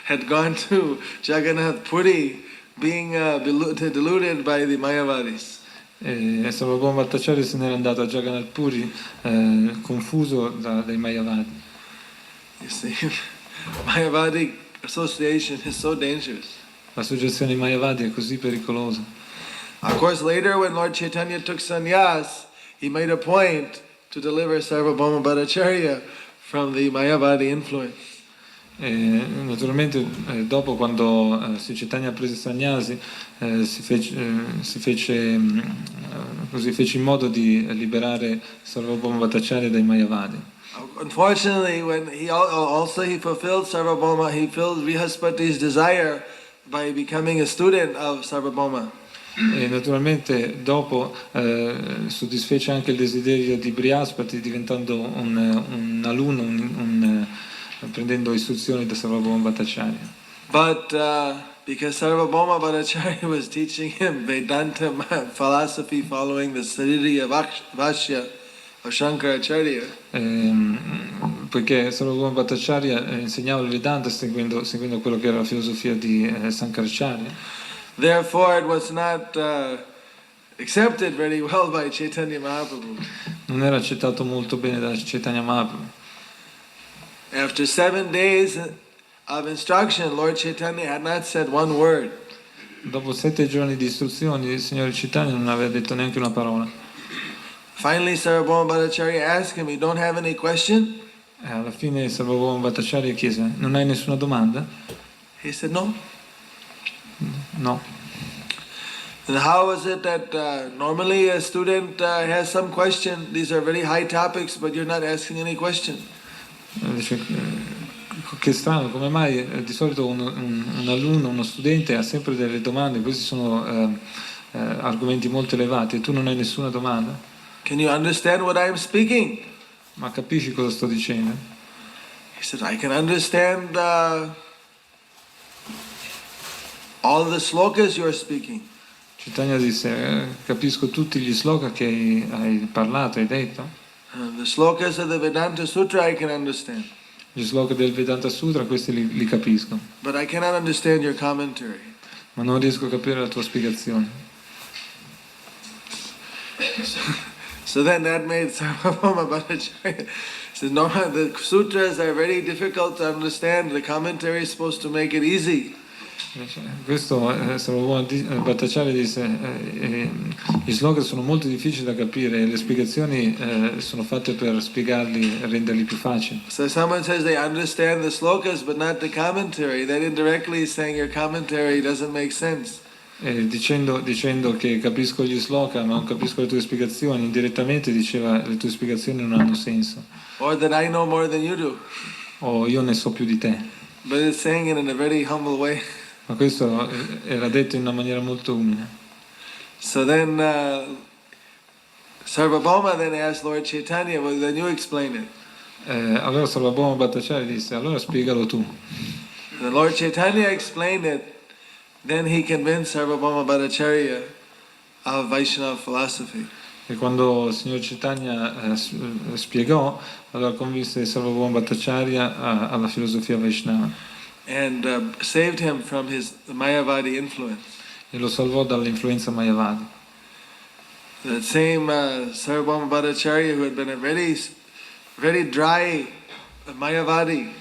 had gone to Jagannath Puri, being deluded by the Mayavadis. E Sarvabhauma Bhattacharya se n'era andato a Jagannath Puri confuso dai Mayavadi. You see, Mayavadi association is so dangerous. L'associazione Mayavadi è così pericolosa. Of course, later when Lord Chaitanya took sannyas, he made a point to deliver Sarvabhauma Bhattacharya from the Mayavadi influence. E naturalmente dopo, quando Sri Chaitanya prese sannyasi, fece in modo di liberare Sarvabhauma Bhattacharya dai Mayavadi. Unfortunately, when he fulfilled Sarvabhauma, he filled Vrihaspati's desire by becoming a student of Sarvabhauma. E naturalmente dopo soddisfece anche il desiderio di Brihaspati, diventando un alunno, prendendo istruzioni da Sarvabhauma Bhattacharya. But because Sarvabhauma Bhattacharya was teaching him Vedanta philosophy following the Saririya Vashya of Shankaracharya, poiché Sarvabhauma Bhattacharya insegnava il Vedanta seguendo quello che era la filosofia di Shankaracharya. Therefore, it was not accepted very well by Chaitanya Mahaprabhu. Non era accettato molto bene da Chaitanya Mahaprabhu. After 7 days of instruction, Lord Chaitanya had not said one word. Dopo 7 giorni di istruzioni, il Signore Chaitanya non aveva detto neanche una parola. Finally, Sarvabhauma Bhattacharya asked him, "You don't have any question?" Alla fine Sarvabhauma Bhattacharya chiese: non hai nessuna domanda? He said, "No." No. And how is it that normally a student has some question? These are very high topics, but you're not asking any question. Dice, che strano, come mai di solito un alunno, uno studente ha sempre delle domande, questi sono argomenti molto elevati e tu non hai nessuna domanda? Can you understand what I am speaking? Ma capisci cosa sto dicendo? He said, I can understand all the slokas you are speaking. Chaitanya disse, capisco tutti gli sloka che hai parlato, hai detto. The slokas of the Vedanta Sutra I can understand. Gli sloka del Vedanta Sutra, questi li capisco. But I cannot understand your commentary. Ma non riesco a capire la tua spiegazione. So then that made Sarvabhauma Bhattacharya says, no, the sutras are very difficult to understand. The commentary is supposed to make it easy. Questo Bhattacharya disse, gli slogan sono molto difficili da capire, le spiegazioni sono fatte per spiegarli e renderli più facili. So someone says they understand the slokas but not the commentary. That indirectly is saying your commentary doesn't make sense. Dicendo che capisco gli sloka ma non capisco le tue spiegazioni, indirettamente diceva le tue spiegazioni non hanno senso. Or that I know more than you do. O io ne so più di te. But it's saying it in a very humble way. Ma questo era detto in una maniera molto umile. So then Sarvabhauma then asked Lord Chaitanya, well then you explain it. Allora Sarvabhauma Bhattacharya disse, allora spiegalo tu. The Lord Chaitanya explained it, then he convinced Sarvabhauma Bhattacharya of Vaishnava philosophy. E quando il signor Chaitanya spiegò, allora convinse Sarvabhauma Bhattacharya alla filosofia Vaishnava. And saved him from his Mayavadi influence. E lo salvò dall'influenza Mayavadi. That same Sarvabhauma Bhattacharya, who had been a very dry Mayavadi,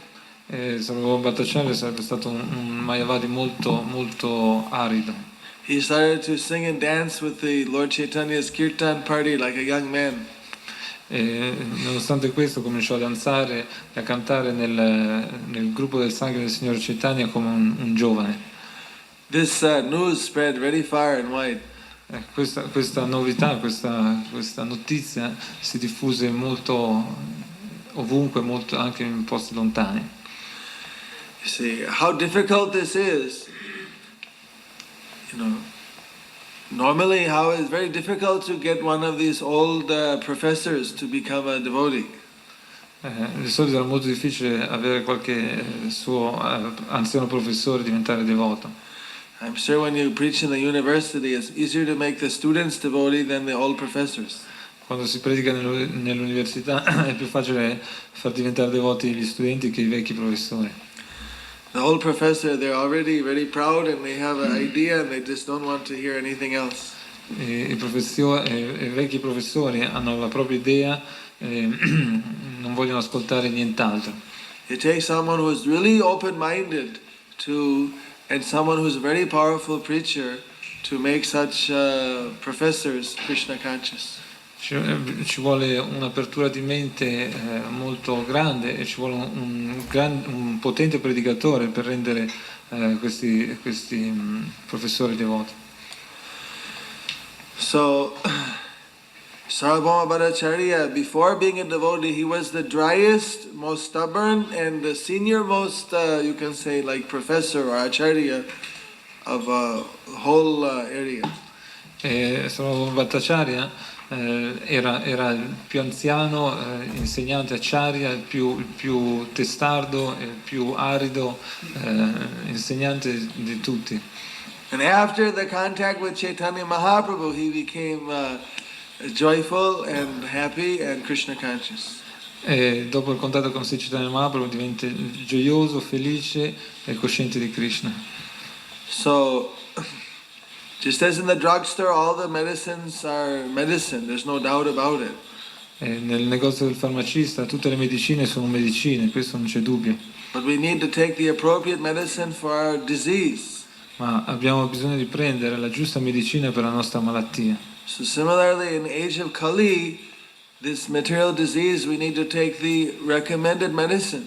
Sarvabhauma Bhattacharya sarebbe stato un Mayavadi molto arido. he started to sing and dance with the Lord Chaitanya's kirtan party like a young man. E nonostante questo cominciò a danzare e a cantare nel gruppo del sangue del signor Chaitanya come un giovane. This news spread very far and wide. Questa novità, questa notizia si diffuse molto ovunque, molto anche in posti lontani. You see, how difficult this is, normally how it's very difficult to get one of these old professors to become a devotee. Di solito era molto difficile avere qualche suo anziano professore diventare devoto. I'm sure when you preach in the university, it's easier to make the students devotee than the old professors. Quando si predica nell'università è più facile far diventare devoti gli studenti che i vecchi professori. The old professor, they're already very proud and they have an idea and they just don't want to hear anything else. I vecchi professori hanno la propria idea e non vogliono ascoltare nient'altro. It takes someone who is really open-minded and someone who's a very powerful preacher to make such professors Krishna conscious. Ci vuole un'apertura di mente molto grande e ci vuole un potente predicatore per rendere questi professori devoti. So, Sarvabhauma Bhattacharya, before being a devotee, he was the driest, most stubborn, and the senior most, you can say, like professor or acharya of a whole area. Sarvabhauma Bhattacharya era il più anziano insegnante acharya, il più testardo, il più arido insegnante di tutti. And after the contact with Chaitanya Mahaprabhu, he became joyful and happy and Krishna conscious. E dopo il contatto con Sri Chaitanya Mahaprabhu diventa gioioso, felice e cosciente di Krishna. So, just as in the drugstore, all the medicines are medicine, there's no doubt about it. Nel negozio del farmacista tutte le medicine sono medicine, questo non c'è dubbio. But we need to take the appropriate medicine for our disease. Ma abbiamo bisogno di prendere la giusta medicina per la nostra malattia. So similarly, in the age of Kali, this material disease, we need to take the recommended medicine.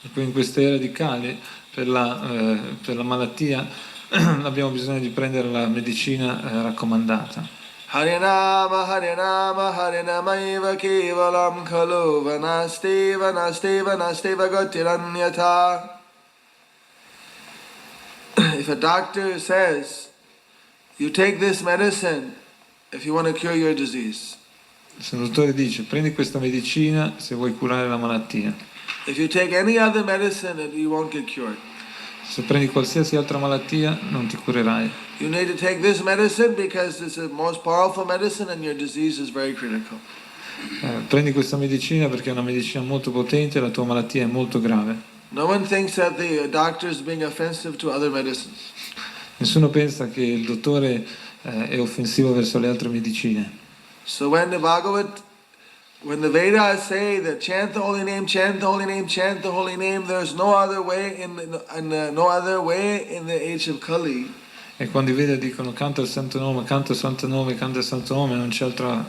E poi in questa era di Kali, per la malattia, abbiamo bisogno di prendere la medicina raccomandata. Harinama Harinama Harinamaiva Kevalam Khalu Vanasteva Nasteva Nasteva Gatiranyata. If a doctor says, you take this medicine if you want to cure your disease. Se il dottore dice prendi questa medicina se vuoi curare la malattia, If you take any other medicine, you won't get cured. se prendi qualsiasi altra malattia non ti curerai. You need to take this medicine because it's the most powerful medicine and your disease is very critical. Prendi questa medicina perché è una medicina molto potente e la tua malattia è molto grave. No one thinks that the doctor is being offensive to other medicines. Nessuno pensa che il dottore è offensivo verso le altre medicine. So when the Vedas say that chant the holy name, chant the holy name, chant the holy name, there's no other way no other way in the age of Kali. E quando i Veda dicono canta il santo nome, canta il santo nome, canta il santo nome, non c'è altra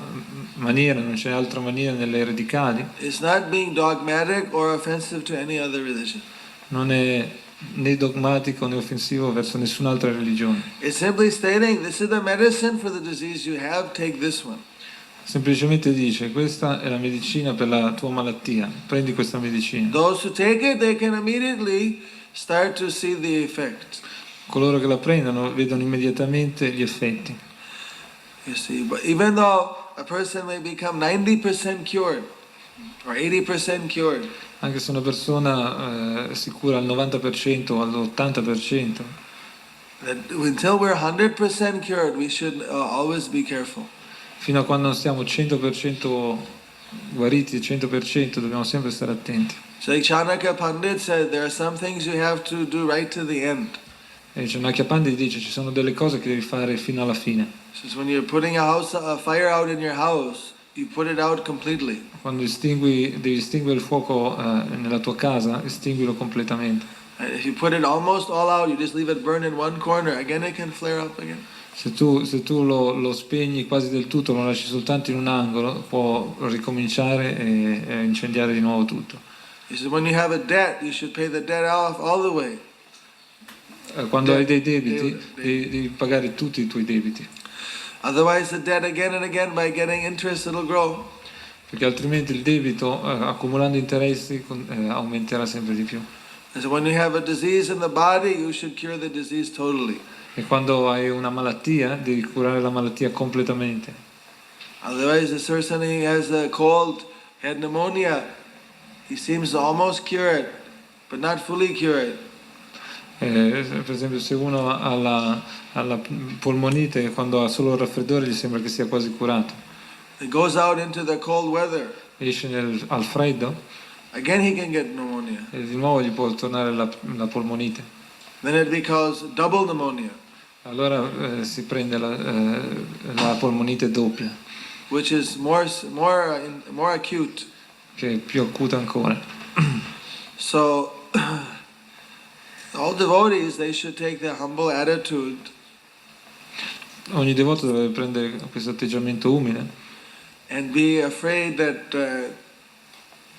maniera nelle ere di Kali. It's not being dogmatic or offensive to any other religion. Non è né dogmatico né offensivo verso nessun'altra religione. It's simply stating this is the medicine for the disease you have, take this one. Semplicemente dice questa è la medicina per la tua malattia, prendi questa medicina. Those who take it, they can immediately start to see the effect. Coloro che la prendono vedono immediatamente gli effetti. You see, but even though a person may become 90% cured or 80% cured, Anche se una persona si cura al 90% o all'80%, that until we're 100% cured, we should always be careful. fino a quando non siamo 100% guariti, 100%, dobbiamo sempre stare attenti. So like Chanakya Pandit said, there are some things you have to do right to the end. E Chanakya Pandit dice ci sono delle cose che devi fare fino alla fine. So when you're putting a fire out in your house, you put it out completely. Quando devi estinguere il fuoco nella tua casa, estinguilo completamente. And if you put it almost all out, you just leave it burn in one corner, again it can flare up again. Se tu lo spegni quasi del tutto, lo lasci soltanto in un angolo, può ricominciare e incendiare di nuovo tutto. He said when you have a debt, you should pay the debt off all the way. Quando hai dei debiti, devi pagare tutti i tuoi debiti, Otherwise the debt again and again, by getting interest, it'll grow. perché altrimenti il debito, accumulando interessi, aumenterà sempre di più. And so when you have a disease in the body, you should cure the disease totally. E quando hai una malattia, devi curare la malattia completamente. Otherwise, this person he has a cold, had pneumonia, he seems to almost cure it, but not fully cure it. Per esempio, se uno ha la polmonite, quando ha solo il raffreddore gli sembra che sia quasi curato. He goes out into the cold weather, Esce al freddo again he can get pneumonia. e di nuovo gli può tornare la polmonite. Then it becomes double pneumonia, Allora si prende la polmonite doppia, which is more acute. che è più acuta ancora. So all devotees, they should take the humble attitude Ogni devoto deve prendere questo atteggiamento umile and be afraid that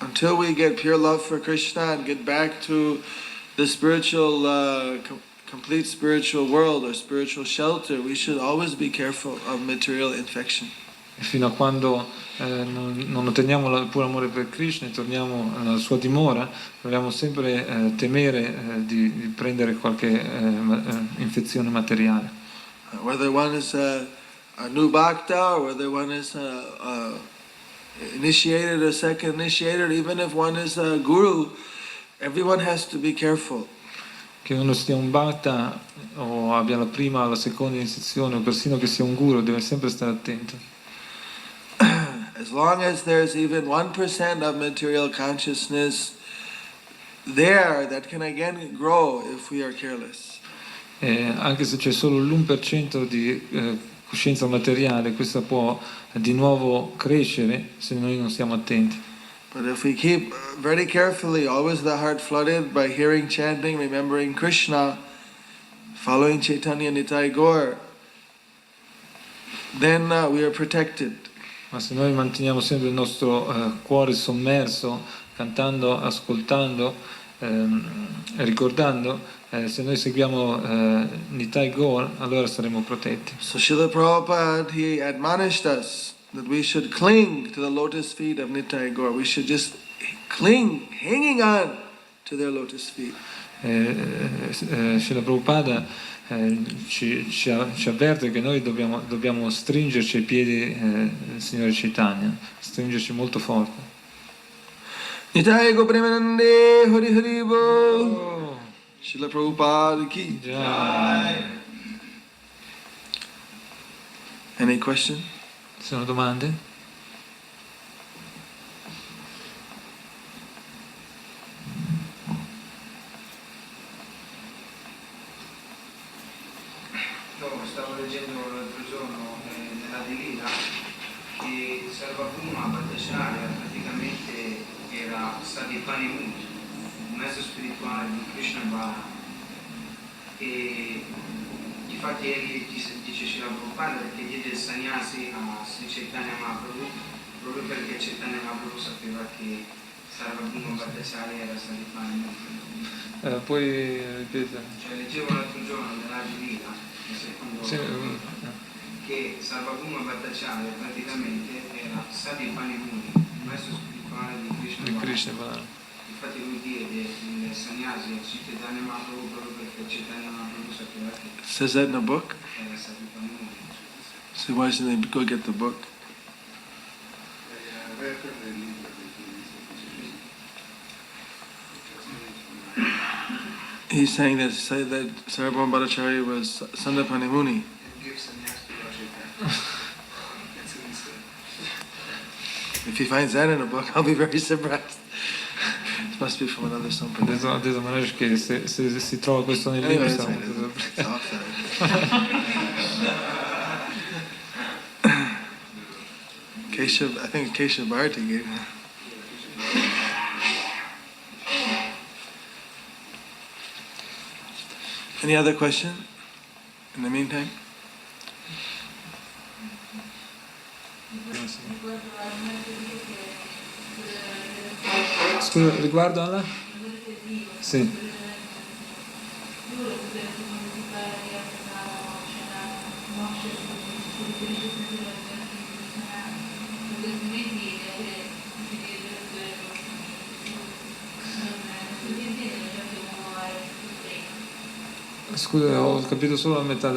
until we get pure love for Krishna and get back to the spiritual, complete spiritual world or spiritual shelter, we should always be careful of material infection. e fino a quando non otteniamo il puro amore per Krishna e torniamo alla sua dimora, dobbiamo sempre temere di prendere qualche infezione materiale. Whether one is a new bhakta or whether one is initiated or second initiated, even if one is a guru, everyone has to be careful. Che uno sia un bhakta o abbia la prima o la seconda iniziazione o persino che sia un guru, deve sempre stare attento. As long as there's even 1% of material consciousness there, that can again grow if we are careless. Anche se c'è solo l'1% di coscienza materiale, questa può di nuovo crescere se noi non siamo attenti. But if we keep very carefully, always the heart flooded by hearing, chanting, remembering Krishna, following Chaitanya Nitai Gaur, then we are protected. Ma se noi manteniamo sempre il nostro cuore sommerso, cantando, ascoltando, ricordando, se noi seguiamo Nitai Gaur, allora saremo protetti. So Srila Prabhupada, he admonished us that we should cling to the lotus feet of Nitai Gaur. We should just cling, hanging on to their lotus feet. Srila Prabhupada ci avverte che noi dobbiamo stringerci ai piedi del Signore Chaitanya, stringerci molto forte. Nitai Gaur Premanande Hari Hari Bol. Srila Prabhupada ki Jai. Any question? Ci sono domande? No, stavo leggendo l'altro giorno nella Divina che Sarvabhuma Bhattacharya praticamente era Sadipani, un mezzo spirituale di Krishna Bala, e infatti egli dice Srila Prabhupada perché diede il sannyasi a Sri Chaitanya Mahaprabhu proprio perché Chaitanya Mahaprabhu sapeva che Sarvabhuma Bhattacharya era Sadipani. Puoi ripetere? Cioè leggevo l'altro giorno nella Divina che Sarvabhuma Bhattacharya praticamente era Sadipani Muni, un maestro spirituale di Krishna Bala. Infatti lui diede il sannyasi a Chaitanya Mahaprabhu proprio perché Chaitanya Mahaprabhu sapeva che It says that in a book. era Sadipani Muni. So why shouldn't they go get the book? He's saying that Sarvabhauma Bhattacharya was Sandapani Muni. If he finds that in a book, I'll be very surprised. It must be from another something. Ha detto Maharaj che se si trova questo nel libro Anyway, siamo it's off there. Keshav, I think Keshav Bharati gave it. Any other question in the meantime? Scusa, riguardo alla? Sì. Scusa, ho capito solo la metà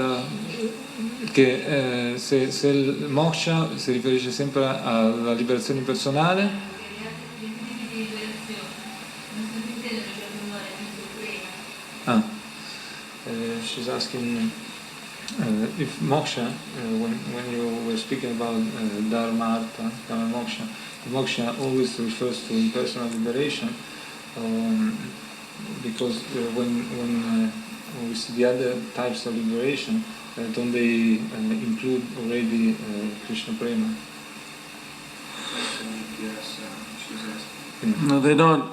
che se il moksha si riferisce sempre alla liberazione personale. She's asking if moksha, when you were speaking about dharma, artha, kama moksha, moksha always refers to impersonal liberation, because when we see the other types of liberation, don't they include already Krishna prema? No, they don't.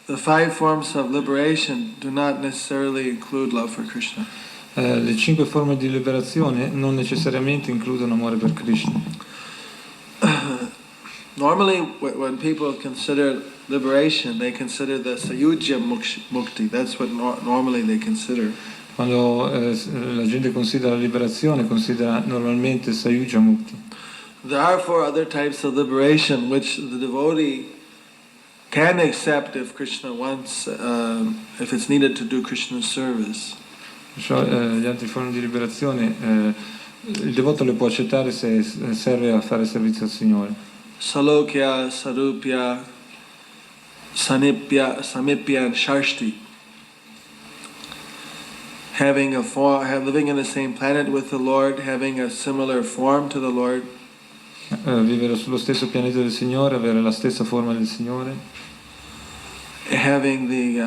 The five forms of liberation do not necessarily include love for Krishna. Le 5 forme di liberazione non necessariamente includono amore per Krishna. Normally, when people consider liberation, they consider the Sayujya Mukti. That's what normally they consider. Quando la gente considera la liberazione, considera normalmente Sayuja Mukti. There are 4 other types of liberation which the devotee can accept if Krishna wants, if it's needed to do Krishna's service. Gli altri forme di liberazione il devoto le può accettare se serve a fare servizio al Signore. Salokya, Sarupya, Sanipya, Samipya, and Sharshti. Having living in the same planet with the Lord, having a similar form to the Lord. Vivere sullo stesso pianeta del Signore, avere la stessa forma del Signore. Having the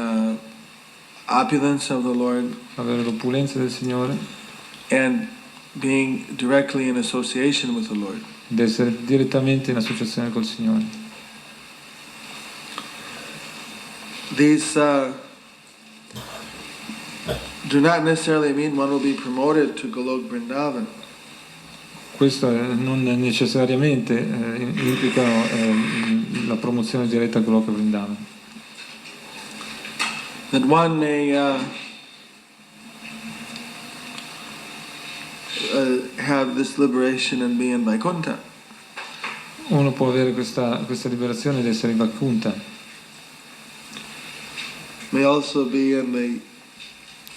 opulence of the Lord. Avere l'opulenza del Signore. And being directly in association with the Lord. Ed essere direttamente in associazione col Signore. These do not necessarily mean one will be promoted to Golok Vrindavan. Questo non necessariamente implicano la promozione diretta a Goloka Vrindavan. that one may have this liberation and be in Vaikuntha. Uno può avere questa liberazione ed essere in Vaikuntha. May also be in the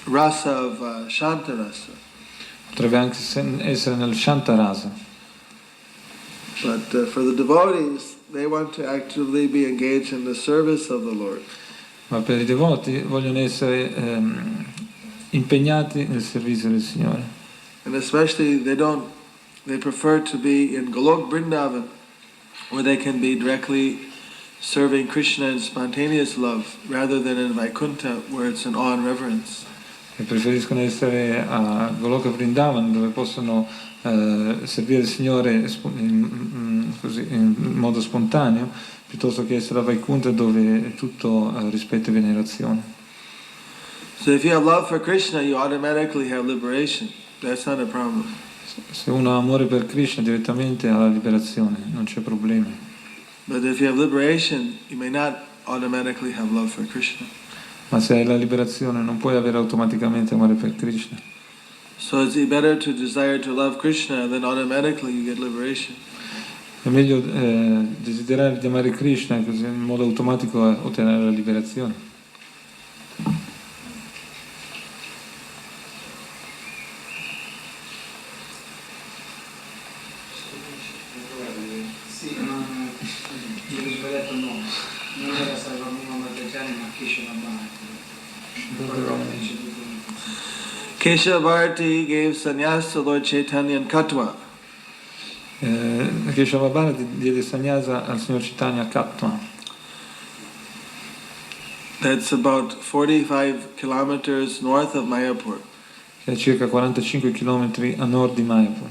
rasa of Shantarasa. Potrebbe anche essere nel Shantarasa. But for the devotees, they want to actively be engaged in the service of the Lord. Ma per i devoti vogliono essere impegnati nel servizio del Signore. And especially they prefer to be in Golok Vrindavan, where they can be directly serving Krishna in spontaneous love, rather than in Vaikuntha, where it's in awe and reverence. E preferiscono essere a Goloka Vrindavan, dove possono servire il Signore così, in modo spontaneo, piuttosto che essere a Vaikuntha, dove è tutto rispetto e venerazione. So if you have love for Krishna, you automatically have liberation. That's not a problem. Se uno ha amore per Krishna, direttamente ha la liberazione, non c'è problema. But if you have liberation, you may not automatically have love for Krishna. Ma se hai la liberazione non puoi avere automaticamente amore per Krishna. So it's better to desire to love Krishna, then automatically you get liberation. È meglio desiderare di amare Krishna, così in modo automatico ottenere la liberazione. Sì, non ho sbagliato il nome. Non era Sarvabhauma Bhattacharya, ma Keshav Keshavarti gave sannyas to Lord Chaitanya in Katwa. Keshav Bharati diede sannyasa al Signor Chaitanya a Katwa. That's about 45 kilometers north of Mayapur. Che è circa 45 km a nord di Mayapur.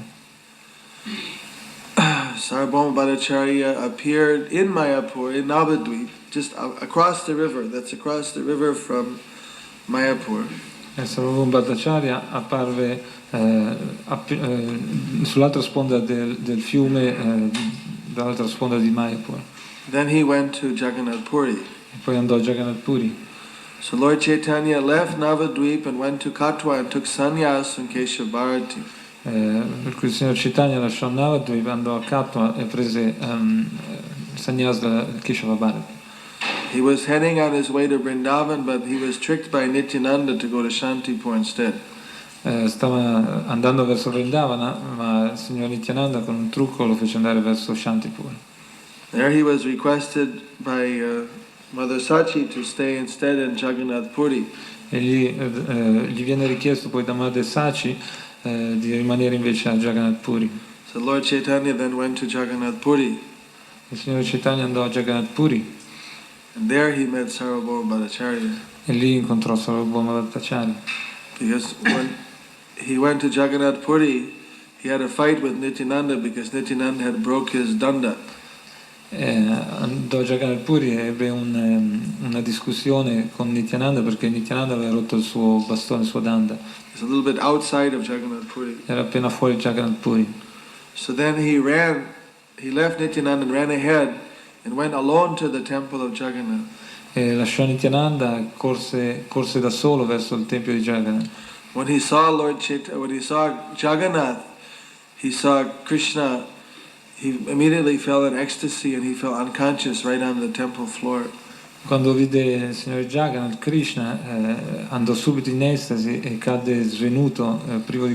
Sarvabhauma Bhattacharya appeared in Mayapur, in Navadvip, just across the river. That's across the river from Mayapur. Sarvabhauma Bhattacharya apparve sull'altra sponda del fiume, dall'altra sponda di Mayapur. Then he went to Jagannath Puri. E poi andò a Jagannath Puri. So Lord Chaitanya left Navadvip and went to Katwa and took sannyas from Keshav Bharati. Per cui il Signor Chaitanya lasciò Navadvip, andò a Katwa e prese sannyas da Keshav Bharati. He was heading on his way to Vrindavan, but he was tricked by Nityananda to go to Shantipur instead. Stava andando verso Vrindavana, ma il Signor Nityananda con un trucco lo fece andare verso Shantipur. There he was requested by Mother Sachi to stay instead in Jagannath Puri. E gli viene richiesto poi da Madre Sachi di rimanere invece a Jagannath Puri. So Lord Chaitanya then went to Jagannath Puri. Il Signor Chaitanya andò a Jagannath Puri. And there he met Sarvabhauma Bhattacharya. E lì incontrò Sarvabhauma Bhattacharya. Because when he went to Jagannath Puri, he had a fight with Nityananda because Nityananda had broke his danda. Andò a Jagannath Puri e ebbe una discussione con Nityananda perché Nityananda aveva rotto il suo bastone, il suo danda. It's a little bit outside of Jagannath Puri. Era appena fuori Jagannath Puri. So then he left Nityananda and ran ahead and went alone to the temple of Jagannath. E lasciò Nityananda e corse da solo verso il Tempio di Jagannath. When he saw Jagannath, he saw Krishna. He immediately fell in ecstasy and he fell unconscious right on the temple floor. Quando vide il Signore Jagannath, Krishna andò subito in estasi e cadde svenuto, privo di